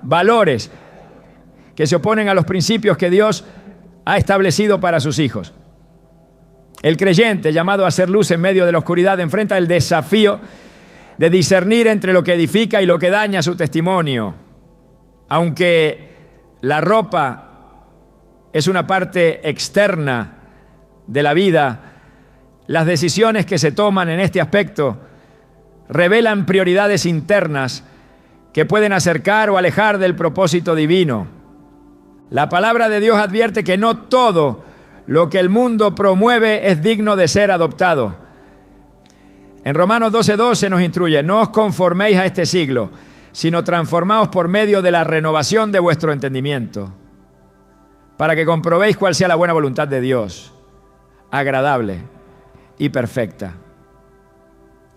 Speaker 1: valores que se oponen a los principios que Dios ha establecido para sus hijos. El creyente, llamado a ser luz en medio de la oscuridad, enfrenta el desafío de discernir entre lo que edifica y lo que daña su testimonio. Aunque la ropa es una parte externa de la vida, las decisiones que se toman en este aspecto revelan prioridades internas que pueden acercar o alejar del propósito divino. La palabra de Dios advierte que no todo lo que el mundo promueve es digno de ser adoptado. En Romanos 12:2 se nos instruye: no os conforméis a este siglo, sino transformaos por medio de la renovación de vuestro entendimiento, para que comprobéis cuál sea la buena voluntad de Dios, agradable y perfecta.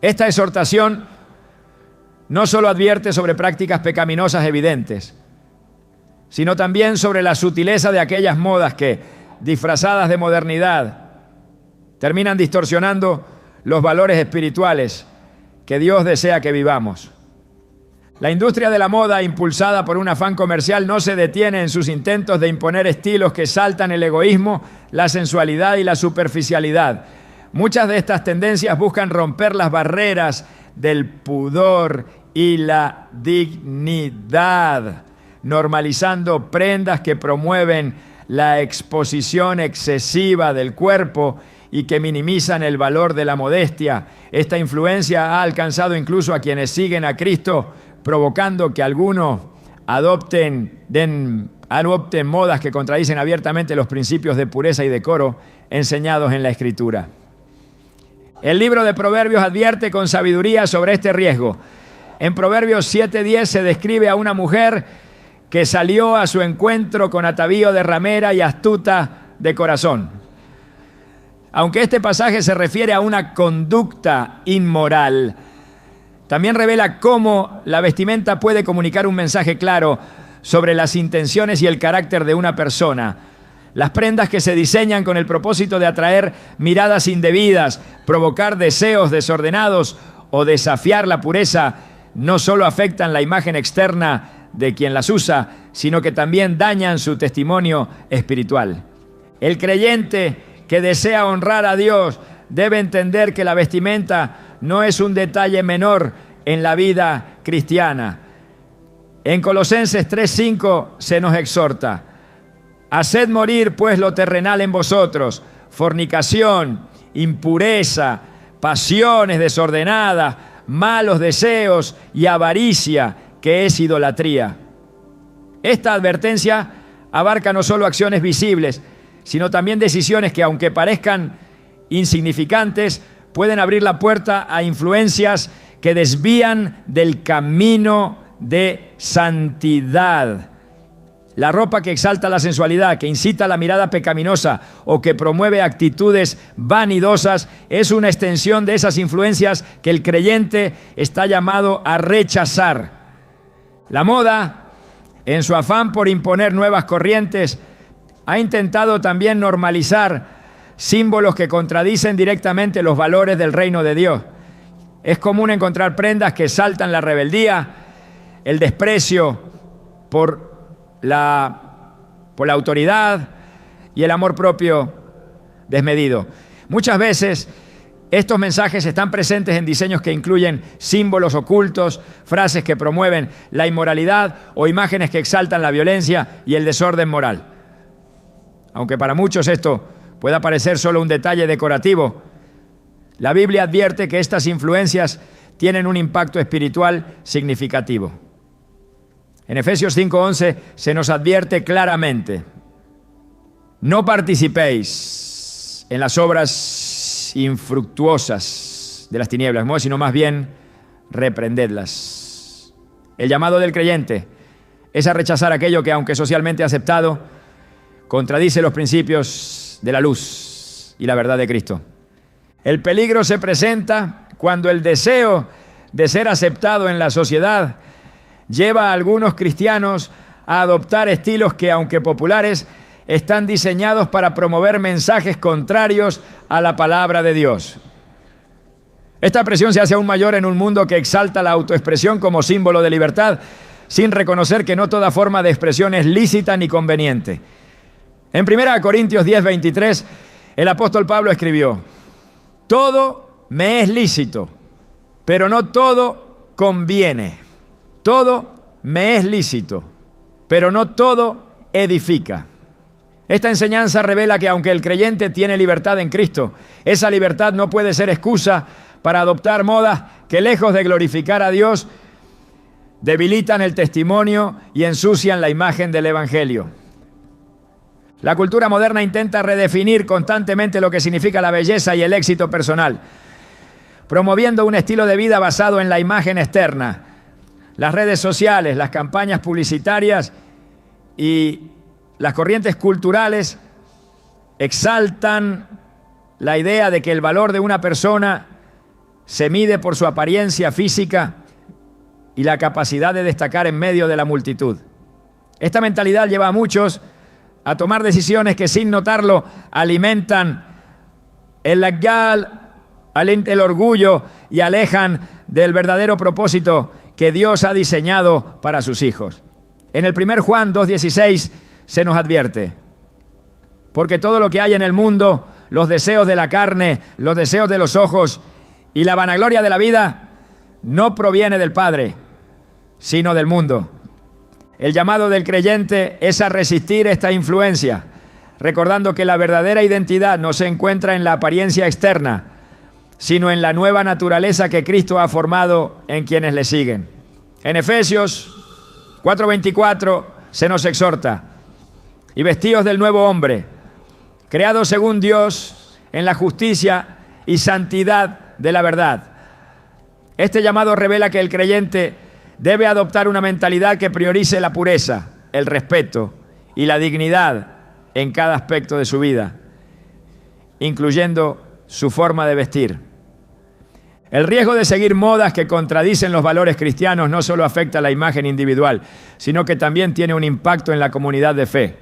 Speaker 1: Esta exhortación no solo advierte sobre prácticas pecaminosas evidentes, sino también sobre la sutileza de aquellas modas que, disfrazadas de modernidad, terminan distorsionando los valores espirituales que Dios desea que vivamos. La industria de la moda, impulsada por un afán comercial, no se detiene en sus intentos de imponer estilos que saltan el egoísmo, la sensualidad y la superficialidad. Muchas de estas tendencias buscan romper las barreras del pudor y la dignidad, normalizando prendas que promueven la exposición excesiva del cuerpo y que minimizan el valor de la modestia. Esta influencia ha alcanzado incluso a quienes siguen a Cristo, provocando que algunos adopten modas que contradicen abiertamente los principios de pureza y decoro enseñados en la Escritura. El libro de Proverbios advierte con sabiduría sobre este riesgo. En Proverbios 7:10 se describe a una mujer que salió a su encuentro con atavío de ramera y astuta de corazón. Aunque este pasaje se refiere a una conducta inmoral, también revela cómo la vestimenta puede comunicar un mensaje claro sobre las intenciones y el carácter de una persona. Las prendas que se diseñan con el propósito de atraer miradas indebidas, provocar deseos desordenados o desafiar la pureza, no solo afectan la imagen externa de quien las usa, sino que también dañan su testimonio espiritual. El creyente que desea honrar a Dios debe entender que la vestimenta no es un detalle menor en la vida cristiana. En Colosenses 3:5 se nos exhorta: haced morir pues lo terrenal en vosotros, fornicación, impureza, pasiones desordenadas, malos deseos y avaricia, que es idolatría. Esta advertencia abarca no solo acciones visibles, sino también decisiones que, aunque parezcan insignificantes, pueden abrir la puerta a influencias que desvían del camino de santidad. La ropa que exalta la sensualidad, que incita a la mirada pecaminosa o que promueve actitudes vanidosas es una extensión de esas influencias que el creyente está llamado a rechazar. La moda, en su afán por imponer nuevas corrientes, ha intentado también normalizar símbolos que contradicen directamente los valores del reino de Dios. Es común encontrar prendas que exaltan la rebeldía, el desprecio por la autoridad, y el amor propio desmedido. Muchas veces estos mensajes están presentes en diseños que incluyen símbolos ocultos, frases que promueven la inmoralidad o imágenes que exaltan la violencia y el desorden moral. Aunque para muchos esto pueda parecer solo un detalle decorativo, la Biblia advierte que estas influencias tienen un impacto espiritual significativo. En Efesios 5:11 se nos advierte claramente: no participéis en las obras infructuosas de las tinieblas, sino más bien reprendedlas. El llamado del creyente es a rechazar aquello que, aunque socialmente aceptado, contradice los principios de la luz y la verdad de Cristo. El peligro se presenta cuando el deseo de ser aceptado en la sociedad lleva a algunos cristianos a adoptar estilos que, aunque populares, están diseñados para promover mensajes contrarios a la palabra de Dios. Esta presión se hace aún mayor en un mundo que exalta la autoexpresión como símbolo de libertad, sin reconocer que no toda forma de expresión es lícita ni conveniente. En 1 Corintios 10:23, el apóstol Pablo escribió: todo me es lícito, pero no todo conviene. Todo me es lícito, pero no todo edifica. Esta enseñanza revela que aunque el creyente tiene libertad en Cristo, esa libertad no puede ser excusa para adoptar modas que, lejos de glorificar a Dios, debilitan el testimonio y ensucian la imagen del Evangelio. La cultura moderna intenta redefinir constantemente lo que significa la belleza y el éxito personal, promoviendo un estilo de vida basado en la imagen externa. Las redes sociales, las campañas publicitarias y las corrientes culturales exaltan la idea de que el valor de una persona se mide por su apariencia física y la capacidad de destacar en medio de la multitud. Esta mentalidad lleva a muchos a tomar decisiones que, sin notarlo, alimentan el orgullo y alejan del verdadero propósito que Dios ha diseñado para sus hijos. En el 1 Juan 2:16 se nos advierte: porque todo lo que hay en el mundo, los deseos de la carne, los deseos de los ojos y la vanagloria de la vida, no proviene del Padre, sino del mundo. El llamado del creyente es a resistir esta influencia, recordando que la verdadera identidad no se encuentra en la apariencia externa, sino en la nueva naturaleza que Cristo ha formado en quienes le siguen. En Efesios 4:24 se nos exhorta: y vestidos del nuevo hombre, creado según Dios en la justicia y santidad de la verdad. Este llamado revela que el creyente debe adoptar una mentalidad que priorice la pureza, el respeto y la dignidad en cada aspecto de su vida, incluyendo su forma de vestir. El riesgo de seguir modas que contradicen los valores cristianos no solo afecta a la imagen individual, sino que también tiene un impacto en la comunidad de fe.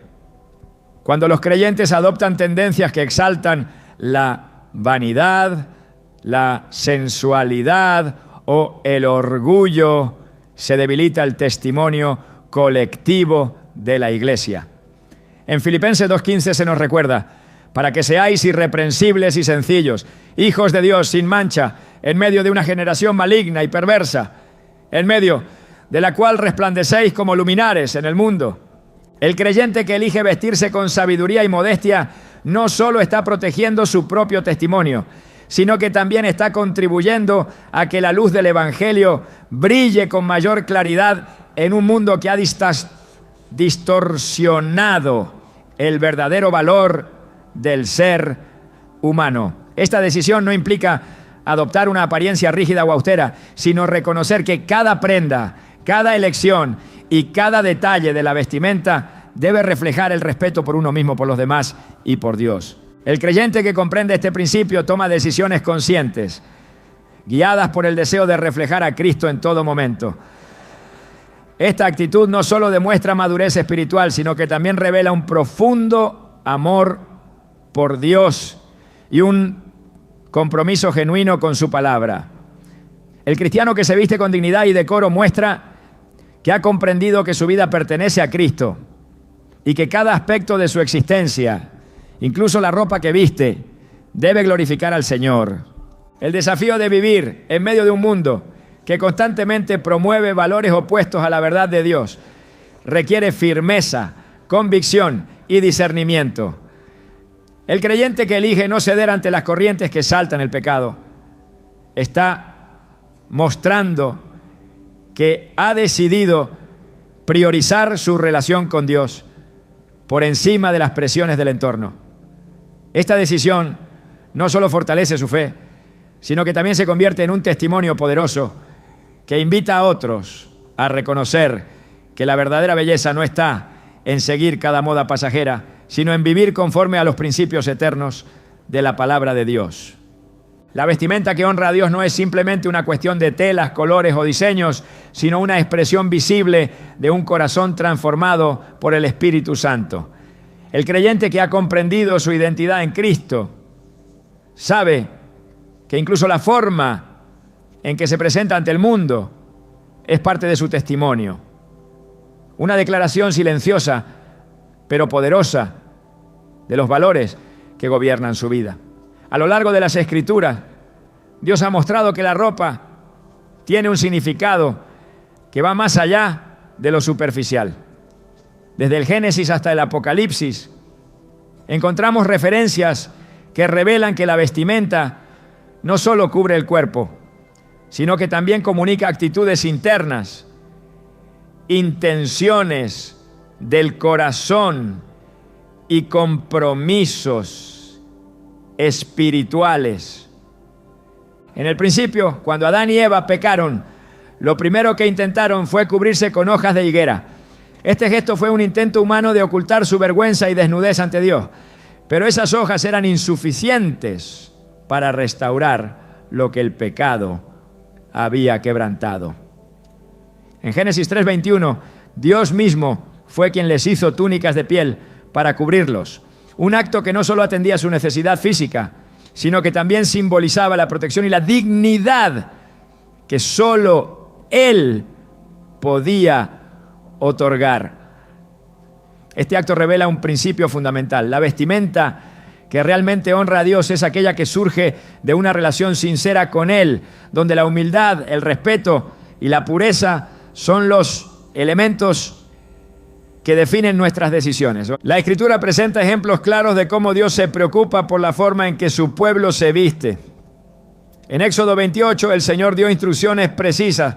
Speaker 1: Cuando los creyentes adoptan tendencias que exaltan la vanidad, la sensualidad o el orgullo, se debilita el testimonio colectivo de la iglesia. En Filipenses 2:15 se nos recuerda: para que seáis irreprensibles y sencillos, hijos de Dios sin mancha, en medio de una generación maligna y perversa, en medio de la cual resplandecéis como luminares en el mundo. El creyente que elige vestirse con sabiduría y modestia no solo está protegiendo su propio testimonio, sino que también está contribuyendo a que la luz del Evangelio brille con mayor claridad en un mundo que ha distorsionado el verdadero valor del ser humano. Esta decisión no implica adoptar una apariencia rígida o austera, sino reconocer que cada prenda, cada elección y cada detalle de la vestimenta debe reflejar el respeto por uno mismo, por los demás y por Dios. El creyente que comprende este principio toma decisiones conscientes, guiadas por el deseo de reflejar a Cristo en todo momento. Esta actitud no solo demuestra madurez espiritual, sino que también revela un profundo amor por Dios y un compromiso genuino con su palabra. El cristiano que se viste con dignidad y decoro muestra que ha comprendido que su vida pertenece a Cristo y que cada aspecto de su existencia Incluso la ropa que viste debe glorificar al Señor. El desafío de vivir en medio de un mundo que constantemente promueve valores opuestos a la verdad de Dios requiere firmeza, convicción y discernimiento. El creyente que elige no ceder ante las corrientes que saltan el pecado está mostrando que ha decidido priorizar su relación con Dios por encima de las presiones del entorno. Esta decisión no solo fortalece su fe, sino que también se convierte en un testimonio poderoso que invita a otros a reconocer que la verdadera belleza no está en seguir cada moda pasajera, sino en vivir conforme a los principios eternos de la palabra de Dios. La vestimenta que honra a Dios no es simplemente una cuestión de telas, colores o diseños, sino una expresión visible de un corazón transformado por el Espíritu Santo. El creyente que ha comprendido su identidad en Cristo sabe que incluso la forma en que se presenta ante el mundo es parte de su testimonio. Una declaración silenciosa, pero poderosa, de los valores que gobiernan su vida. A lo largo de las Escrituras, Dios ha mostrado que la ropa tiene un significado que va más allá de lo superficial. Desde el Génesis hasta el Apocalipsis, encontramos referencias que revelan que la vestimenta no solo cubre el cuerpo, sino que también comunica actitudes internas, intenciones del corazón y compromisos espirituales. En el principio, cuando Adán y Eva pecaron, lo primero que intentaron fue cubrirse con hojas de higuera. Este gesto fue un intento humano de ocultar su vergüenza y desnudez ante Dios, pero esas hojas eran insuficientes para restaurar lo que el pecado había quebrantado. En Génesis 3:21, Dios mismo fue quien les hizo túnicas de piel para cubrirlos. Un acto que no solo atendía a su necesidad física, sino que también simbolizaba la protección y la dignidad que solo Él podía otorgar. Este acto revela un principio fundamental. La vestimenta que realmente honra a Dios es aquella que surge de una relación sincera con Él, donde la humildad, el respeto y la pureza son los elementos que definen nuestras decisiones. La Escritura presenta ejemplos claros de cómo Dios se preocupa por la forma en que su pueblo se viste. En Éxodo 28, el Señor dio instrucciones precisas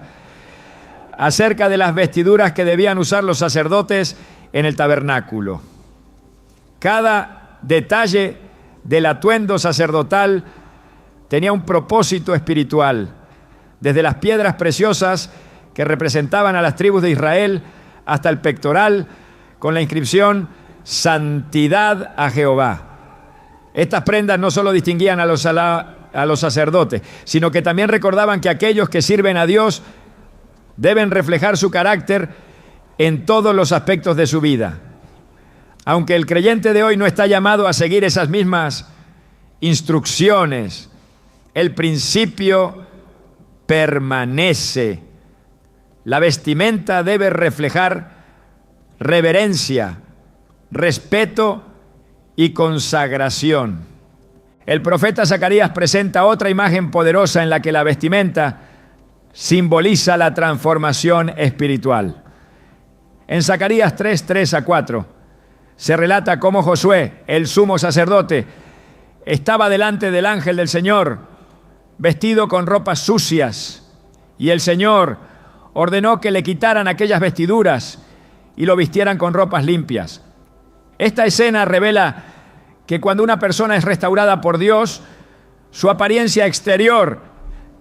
Speaker 1: acerca de las vestiduras que debían usar los sacerdotes en el tabernáculo. Cada detalle del atuendo sacerdotal tenía un propósito espiritual, desde las piedras preciosas que representaban a las tribus de Israel hasta el pectoral con la inscripción Santidad a Jehová. Estas prendas no solo distinguían a los sacerdotes, sino que también recordaban que aquellos que sirven a Dios deben reflejar su carácter en todos los aspectos de su vida. Aunque el creyente de hoy no está llamado a seguir esas mismas instrucciones, el principio permanece. La vestimenta debe reflejar reverencia, respeto y consagración. El profeta Zacarías presenta otra imagen poderosa en la que la vestimenta simboliza la transformación espiritual. En Zacarías 3:3-4 se relata cómo Josué, el sumo sacerdote, estaba delante del ángel del Señor, vestido con ropas sucias, y el Señor ordenó que le quitaran aquellas vestiduras y lo vistieran con ropas limpias. Esta escena revela que cuando una persona es restaurada por Dios, su apariencia exterior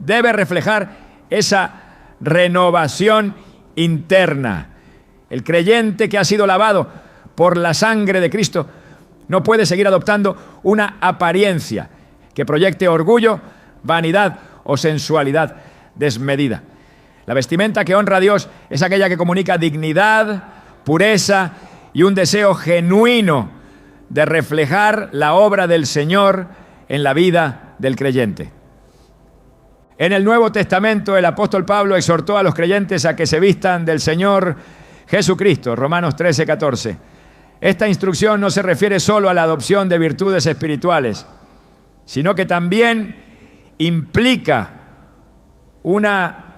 Speaker 1: debe reflejar esa renovación interna. El creyente que ha sido lavado por la sangre de Cristo no puede seguir adoptando una apariencia que proyecte orgullo, vanidad o sensualidad desmedida. La vestimenta que honra a Dios es aquella que comunica dignidad, pureza y un deseo genuino de reflejar la obra del Señor en la vida del creyente. En el Nuevo Testamento, el apóstol Pablo exhortó a los creyentes a que se vistan del Señor Jesucristo, Romanos 13:14. Esta instrucción no se refiere solo a la adopción de virtudes espirituales, sino que también implica una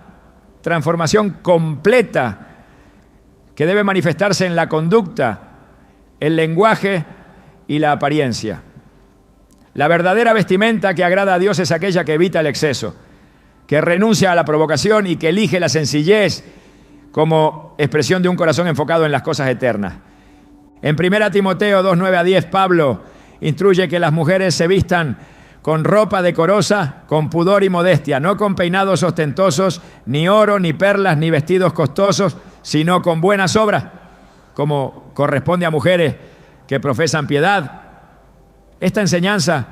Speaker 1: transformación completa que debe manifestarse en la conducta, el lenguaje y la apariencia. La verdadera vestimenta que agrada a Dios es aquella que evita el exceso, que renuncia a la provocación y que elige la sencillez como expresión de un corazón enfocado en las cosas eternas. En 1 Timoteo 2:9-10, Pablo instruye que las mujeres se vistan con ropa decorosa, con pudor y modestia, no con peinados ostentosos, ni oro, ni perlas, ni vestidos costosos, sino con buenas obras, como corresponde a mujeres que profesan piedad. Esta enseñanza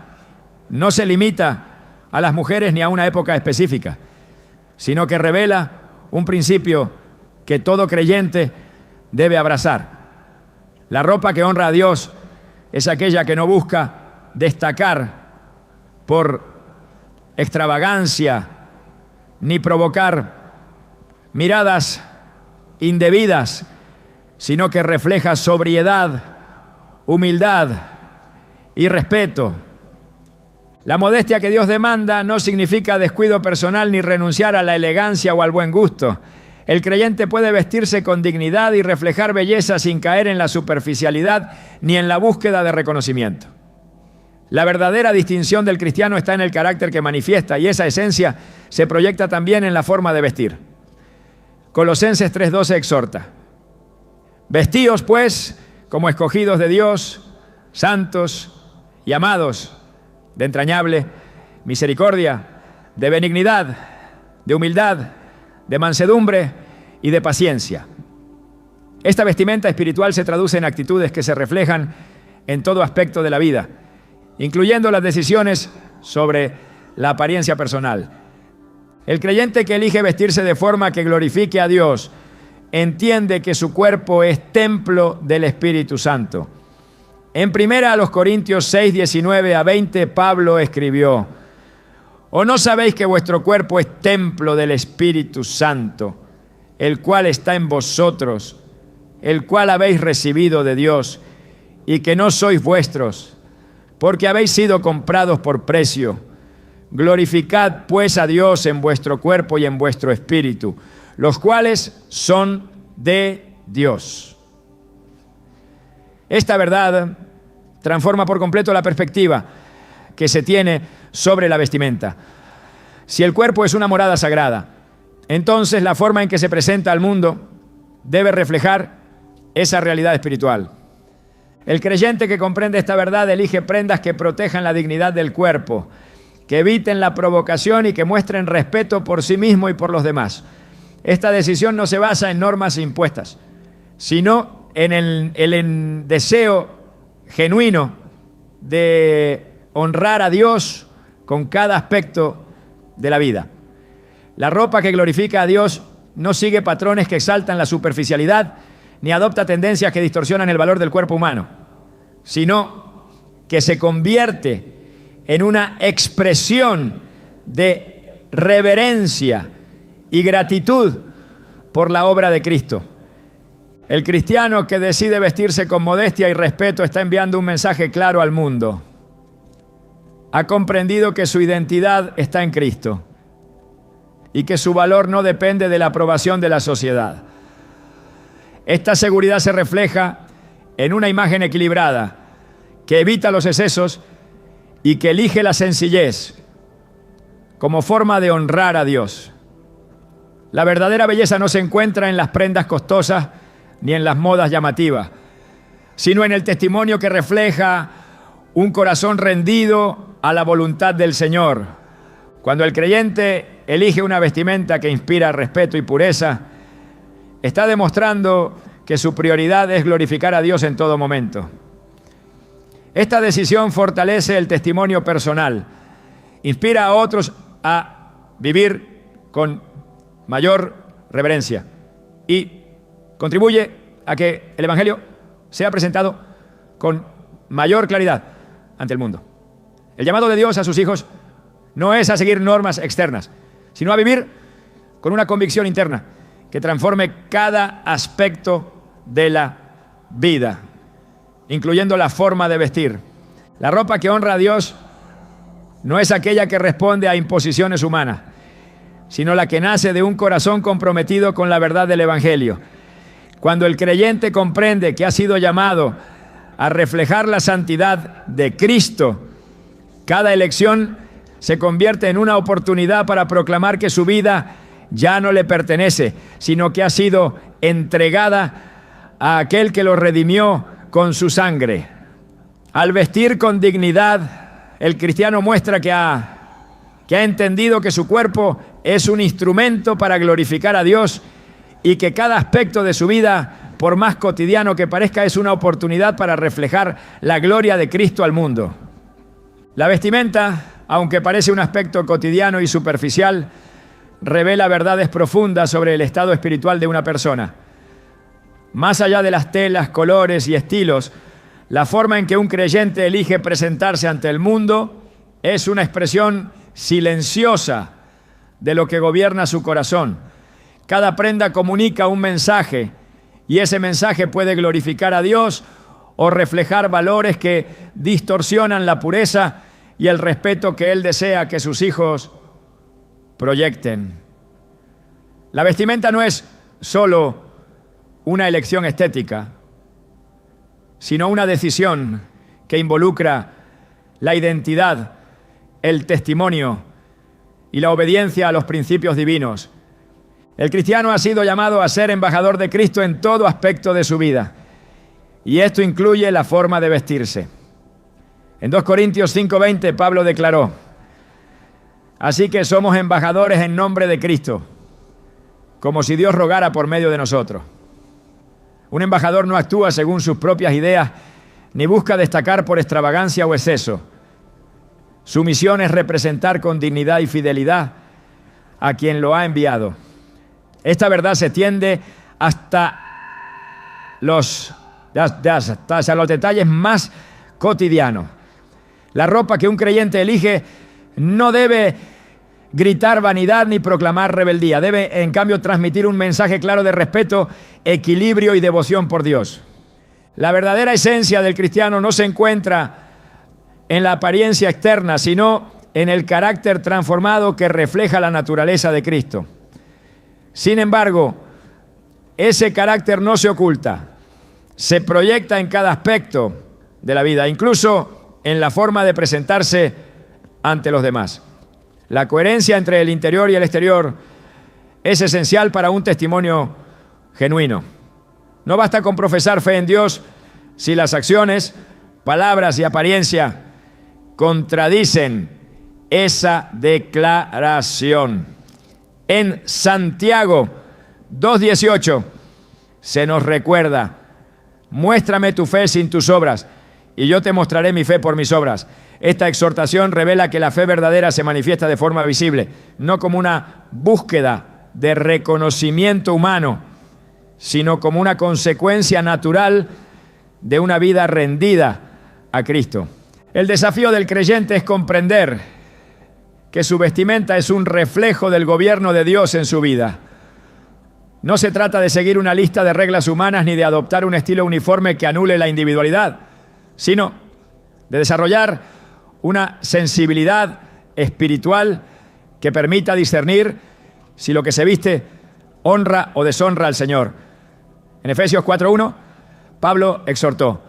Speaker 1: no se limita a las mujeres ni a una época específica, sino que revela un principio que todo creyente debe abrazar. La ropa que honra a Dios es aquella que no busca destacar por extravagancia ni provocar miradas indebidas, sino que refleja sobriedad, humildad y respeto. La modestia que Dios demanda no significa descuido personal ni renunciar a la elegancia o al buen gusto. El creyente puede vestirse con dignidad y reflejar belleza sin caer en la superficialidad ni en la búsqueda de reconocimiento. La verdadera distinción del cristiano está en el carácter que manifiesta, y esa esencia se proyecta también en la forma de vestir. Colosenses 3:12 exhorta: vestíos pues como escogidos de Dios, santos y amados, de entrañable misericordia, de benignidad, de humildad, de mansedumbre y de paciencia. Esta vestimenta espiritual se traduce en actitudes que se reflejan en todo aspecto de la vida, incluyendo las decisiones sobre la apariencia personal. El creyente que elige vestirse de forma que glorifique a Dios entiende que su cuerpo es templo del Espíritu Santo. En 1 Corintios 6:19-20, Pablo escribió: ¿o no sabéis que vuestro cuerpo es templo del Espíritu Santo, el cual está en vosotros, el cual habéis recibido de Dios, y que no sois vuestros, porque habéis sido comprados por precio? Glorificad pues a Dios en vuestro cuerpo y en vuestro espíritu, los cuales son de Dios. Esta verdad transforma por completo la perspectiva que se tiene sobre la vestimenta. Si el cuerpo es una morada sagrada, entonces la forma en que se presenta al mundo debe reflejar esa realidad espiritual. El creyente que comprende esta verdad elige prendas que protejan la dignidad del cuerpo, que eviten la provocación y que muestren respeto por sí mismo y por los demás. Esta decisión no se basa en normas impuestas, sino en el deseo genuino de honrar a Dios con cada aspecto de la vida. La ropa que glorifica a Dios no sigue patrones que exaltan la superficialidad ni adopta tendencias que distorsionan el valor del cuerpo humano, sino que se convierte en una expresión de reverencia y gratitud por la obra de Cristo. El cristiano que decide vestirse con modestia y respeto está enviando un mensaje claro al mundo. Ha comprendido que su identidad está en Cristo y que su valor no depende de la aprobación de la sociedad. Esta seguridad se refleja en una imagen equilibrada que evita los excesos y que elige la sencillez como forma de honrar a Dios. La verdadera belleza no se encuentra en las prendas costosas ni en las modas llamativas, sino en el testimonio que refleja un corazón rendido a la voluntad del Señor. Cuando el creyente elige una vestimenta que inspira respeto y pureza, está demostrando que su prioridad es glorificar a Dios en todo momento. Esta decisión fortalece el testimonio personal, inspira a otros a vivir con mayor reverencia y contribuye a que el Evangelio sea presentado con mayor claridad ante el mundo. El llamado de Dios a sus hijos no es a seguir normas externas, sino a vivir con una convicción interna que transforme cada aspecto de la vida. incluyendo la forma de vestir. La ropa que honra a Dios no es aquella que responde a imposiciones humanas, sino la que nace de un corazón comprometido con la verdad del Evangelio. Cuando el creyente comprende que ha sido llamado a reflejar la santidad de Cristo, cada elección se convierte en una oportunidad para proclamar que su vida ya no le pertenece, sino que ha sido entregada a aquel que lo redimió con su sangre. Al vestir con dignidad, el cristiano muestra que ha entendido que su cuerpo es un instrumento para glorificar a Dios y que cada aspecto de su vida, por más cotidiano que parezca, es una oportunidad para reflejar la gloria de Cristo al mundo. La vestimenta, aunque parece un aspecto cotidiano y superficial, revela verdades profundas sobre el estado espiritual de una persona. Más allá de las telas, colores y estilos, la forma en que un creyente elige presentarse ante el mundo es una expresión silenciosa de lo que gobierna su corazón. Cada prenda comunica un mensaje y ese mensaje puede glorificar a Dios o reflejar valores que distorsionan la pureza y el respeto que Él desea que sus hijos proyecten. La vestimenta no es solo una elección estética, sino una decisión que involucra la identidad, el testimonio y la obediencia a los principios divinos. El cristiano ha sido llamado a ser embajador de Cristo en todo aspecto de su vida, y esto incluye la forma de vestirse. En 2 Corintios 5:20, Pablo declaró: así que somos embajadores en nombre de Cristo, como si Dios rogara por medio de nosotros. Un embajador no actúa según sus propias ideas, ni busca destacar por extravagancia o exceso. Su misión es representar con dignidad y fidelidad a quien lo ha enviado. Esta verdad se tiende hasta los detalles más cotidianos. La ropa que un creyente elige no debe gritar vanidad ni proclamar rebeldía. Debe, en cambio, transmitir un mensaje claro de respeto, equilibrio y devoción por Dios. La verdadera esencia del cristiano no se encuentra en la apariencia externa, sino en el carácter transformado que refleja la naturaleza de Cristo. Sin embargo, ese carácter no se oculta, se proyecta en cada aspecto de la vida, incluso en la forma de presentarse ante los demás. La coherencia entre el interior y el exterior es esencial para un testimonio genuino. No basta con profesar fe en Dios si las acciones, palabras y apariencia contradicen esa declaración. En Santiago 2:18 se nos recuerda: muéstrame tu fe sin tus obras, y yo te mostraré mi fe por mis obras. Esta exhortación revela que la fe verdadera se manifiesta de forma visible, no como una búsqueda de reconocimiento humano, sino como una consecuencia natural de una vida rendida a Cristo. El desafío del creyente es comprender que su vestimenta es un reflejo del gobierno de Dios en su vida. No se trata de seguir una lista de reglas humanas ni de adoptar un estilo uniforme que anule la individualidad, sino de desarrollar una sensibilidad espiritual que permita discernir si lo que se viste honra o deshonra al Señor. En Efesios 4:1, Pablo exhortó: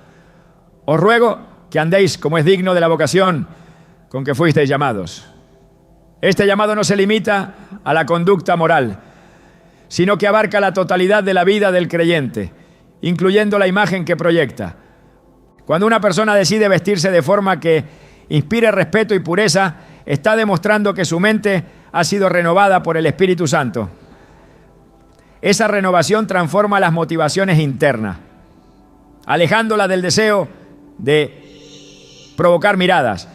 Speaker 1: os ruego que andéis como es digno de la vocación con que fuisteis llamados. Este llamado no se limita a la conducta moral, sino que abarca la totalidad de la vida del creyente, incluyendo la imagen que proyecta. Cuando una persona decide vestirse de forma que inspire respeto y pureza, está demostrando que su mente ha sido renovada por el Espíritu Santo. Esa renovación transforma las motivaciones internas, alejándola del deseo de provocar miradas,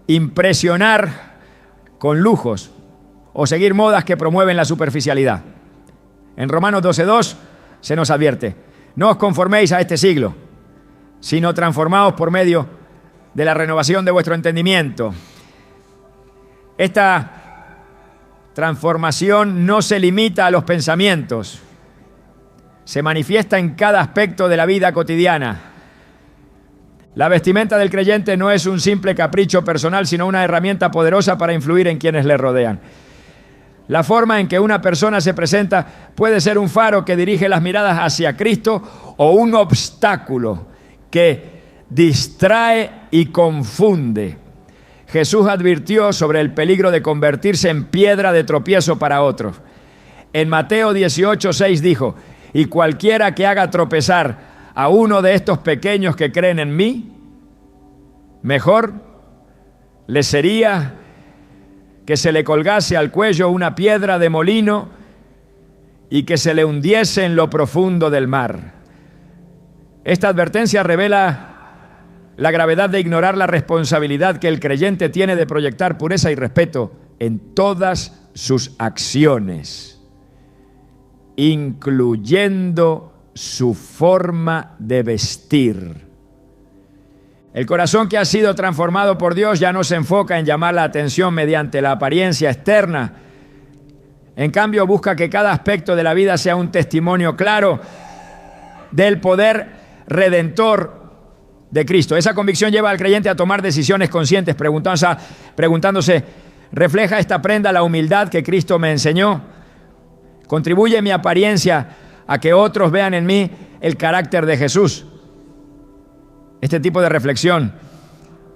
Speaker 1: impresionar con lujos o seguir modas que promueven la superficialidad. En Romanos 12:2 se nos advierte: no os conforméis a este siglo, sino transformaos por medio de la renovación de vuestro entendimiento. Esta transformación no se limita a los pensamientos, se manifiesta en cada aspecto de la vida cotidiana. La vestimenta del creyente no es un simple capricho personal, sino una herramienta poderosa para influir en quienes le rodean. La forma en que una persona se presenta puede ser un faro que dirige las miradas hacia Cristo o un obstáculo que distrae y confunde. Jesús advirtió sobre el peligro de convertirse en piedra de tropiezo para otros. En Mateo 18:6 dijo: y cualquiera que haga tropezar a uno de estos pequeños que creen en mí, mejor le sería que se le colgase al cuello una piedra de molino y que se le hundiese en lo profundo del mar. Esta advertencia revela la gravedad de ignorar la responsabilidad que el creyente tiene de proyectar pureza y respeto en todas sus acciones, incluyendo su forma de vestir. El corazón que ha sido transformado por Dios ya no se enfoca en llamar la atención mediante la apariencia externa. En cambio, busca que cada aspecto de la vida sea un testimonio claro del poder redentor de Cristo. Esa convicción lleva al creyente a tomar decisiones conscientes, preguntándose, ¿refleja esta prenda la humildad que Cristo me enseñó? ¿Contribuye mi apariencia a que otros vean en mí el carácter de Jesús? Este tipo de reflexión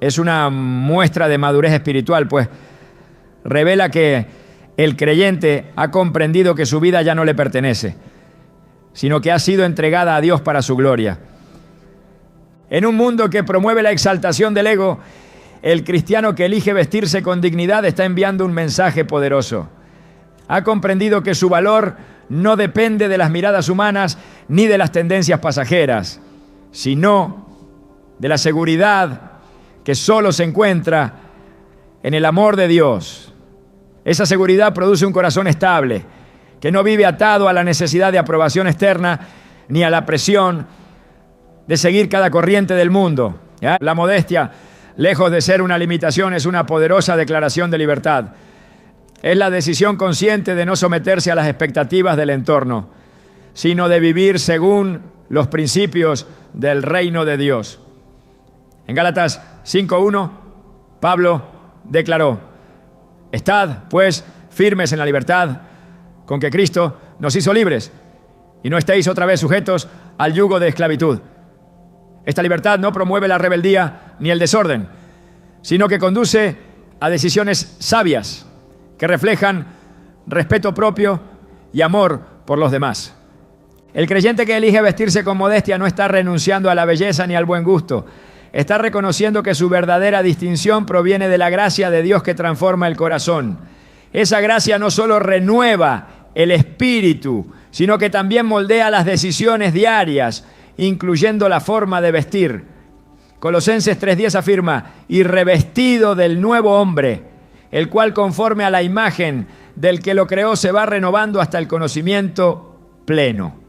Speaker 1: es una muestra de madurez espiritual, pues revela que el creyente ha comprendido que su vida ya no le pertenece, sino que ha sido entregada a Dios para su gloria. En un mundo que promueve la exaltación del ego, el cristiano que elige vestirse con dignidad está enviando un mensaje poderoso. Ha comprendido que su valor no depende de las miradas humanas ni de las tendencias pasajeras, sino de la seguridad que solo se encuentra en el amor de Dios. Esa seguridad produce un corazón estable, que no vive atado a la necesidad de aprobación externa ni a la presión de seguir cada corriente del mundo. ¿Ya? La modestia, lejos de ser una limitación, es una poderosa declaración de libertad. Es la decisión consciente de no someterse a las expectativas del entorno, sino de vivir según los principios del reino de Dios. En Gálatas 5:1, Pablo declaró: estad, pues, firmes en la libertad con que Cristo nos hizo libres, y no estéis otra vez sujetos al yugo de esclavitud. Esta libertad no promueve la rebeldía ni el desorden, sino que conduce a decisiones sabias que reflejan respeto propio y amor por los demás. El creyente que elige vestirse con modestia no está renunciando a la belleza ni al buen gusto. Está reconociendo que su verdadera distinción proviene de la gracia de Dios que transforma el corazón. Esa gracia no solo renueva el espíritu, sino que también moldea las decisiones diarias, incluyendo la forma de vestir. Colosenses 3:10 afirma: y revestido del nuevo hombre, el cual conforme a la imagen del que lo creó se va renovando hasta el conocimiento pleno.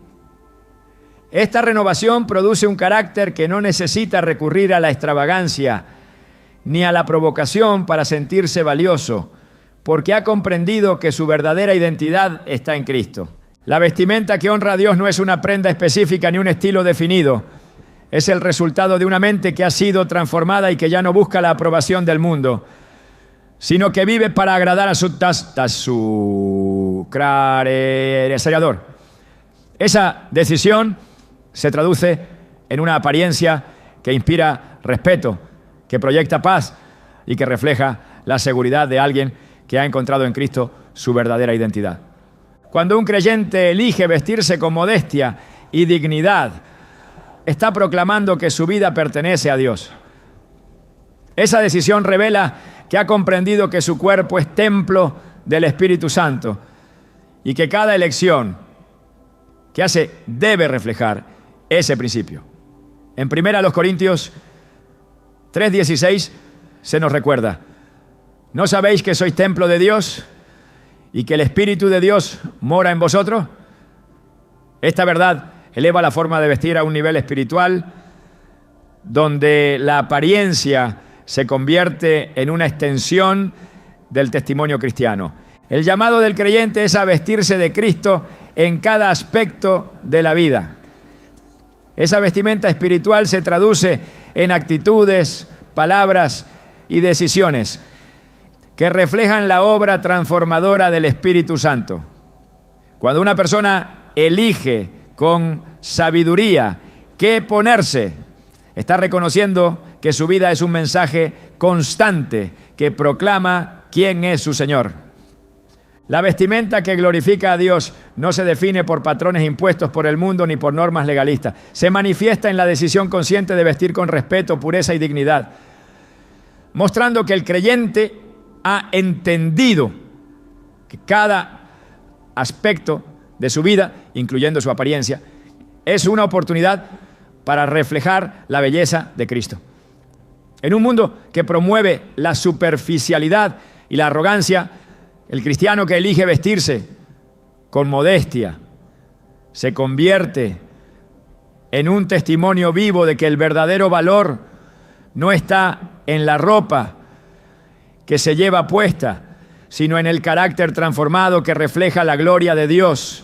Speaker 1: Esta renovación produce un carácter que no necesita recurrir a la extravagancia ni a la provocación para sentirse valioso, porque ha comprendido que su verdadera identidad está en Cristo. La vestimenta que honra a Dios no es una prenda específica ni un estilo definido. Es el resultado de una mente que ha sido transformada y que ya no busca la aprobación del mundo, sino que vive para agradar a su creador. Esa decisión se traduce en una apariencia que inspira respeto, que proyecta paz y que refleja la seguridad de alguien que ha encontrado en Cristo su verdadera identidad. Cuando un creyente elige vestirse con modestia y dignidad, está proclamando que su vida pertenece a Dios. Esa decisión revela que ha comprendido que su cuerpo es templo del Espíritu Santo y que cada elección que hace debe reflejar ese principio. En 1 Corintios 3:16 se nos recuerda: ¿no sabéis que sois templo de Dios y que el Espíritu de Dios mora en vosotros? Esta verdad eleva la forma de vestir a un nivel espiritual donde la apariencia se convierte en una extensión del testimonio cristiano. El llamado del creyente es a vestirse de Cristo en cada aspecto de la vida. Esa vestimenta espiritual se traduce en actitudes, palabras y decisiones que reflejan la obra transformadora del Espíritu Santo. Cuando una persona elige con sabiduría qué ponerse, está reconociendo que su vida es un mensaje constante que proclama quién es su Señor. La vestimenta que glorifica a Dios no se define por patrones impuestos por el mundo ni por normas legalistas. Se manifiesta en la decisión consciente de vestir con respeto, pureza y dignidad, mostrando que el creyente ha entendido que cada aspecto de su vida, incluyendo su apariencia, es una oportunidad para reflejar la belleza de Cristo. En un mundo que promueve la superficialidad y la arrogancia, el cristiano que elige vestirse con modestia se convierte en un testimonio vivo de que el verdadero valor no está en la ropa que se lleva puesta, sino en el carácter transformado que refleja la gloria de Dios.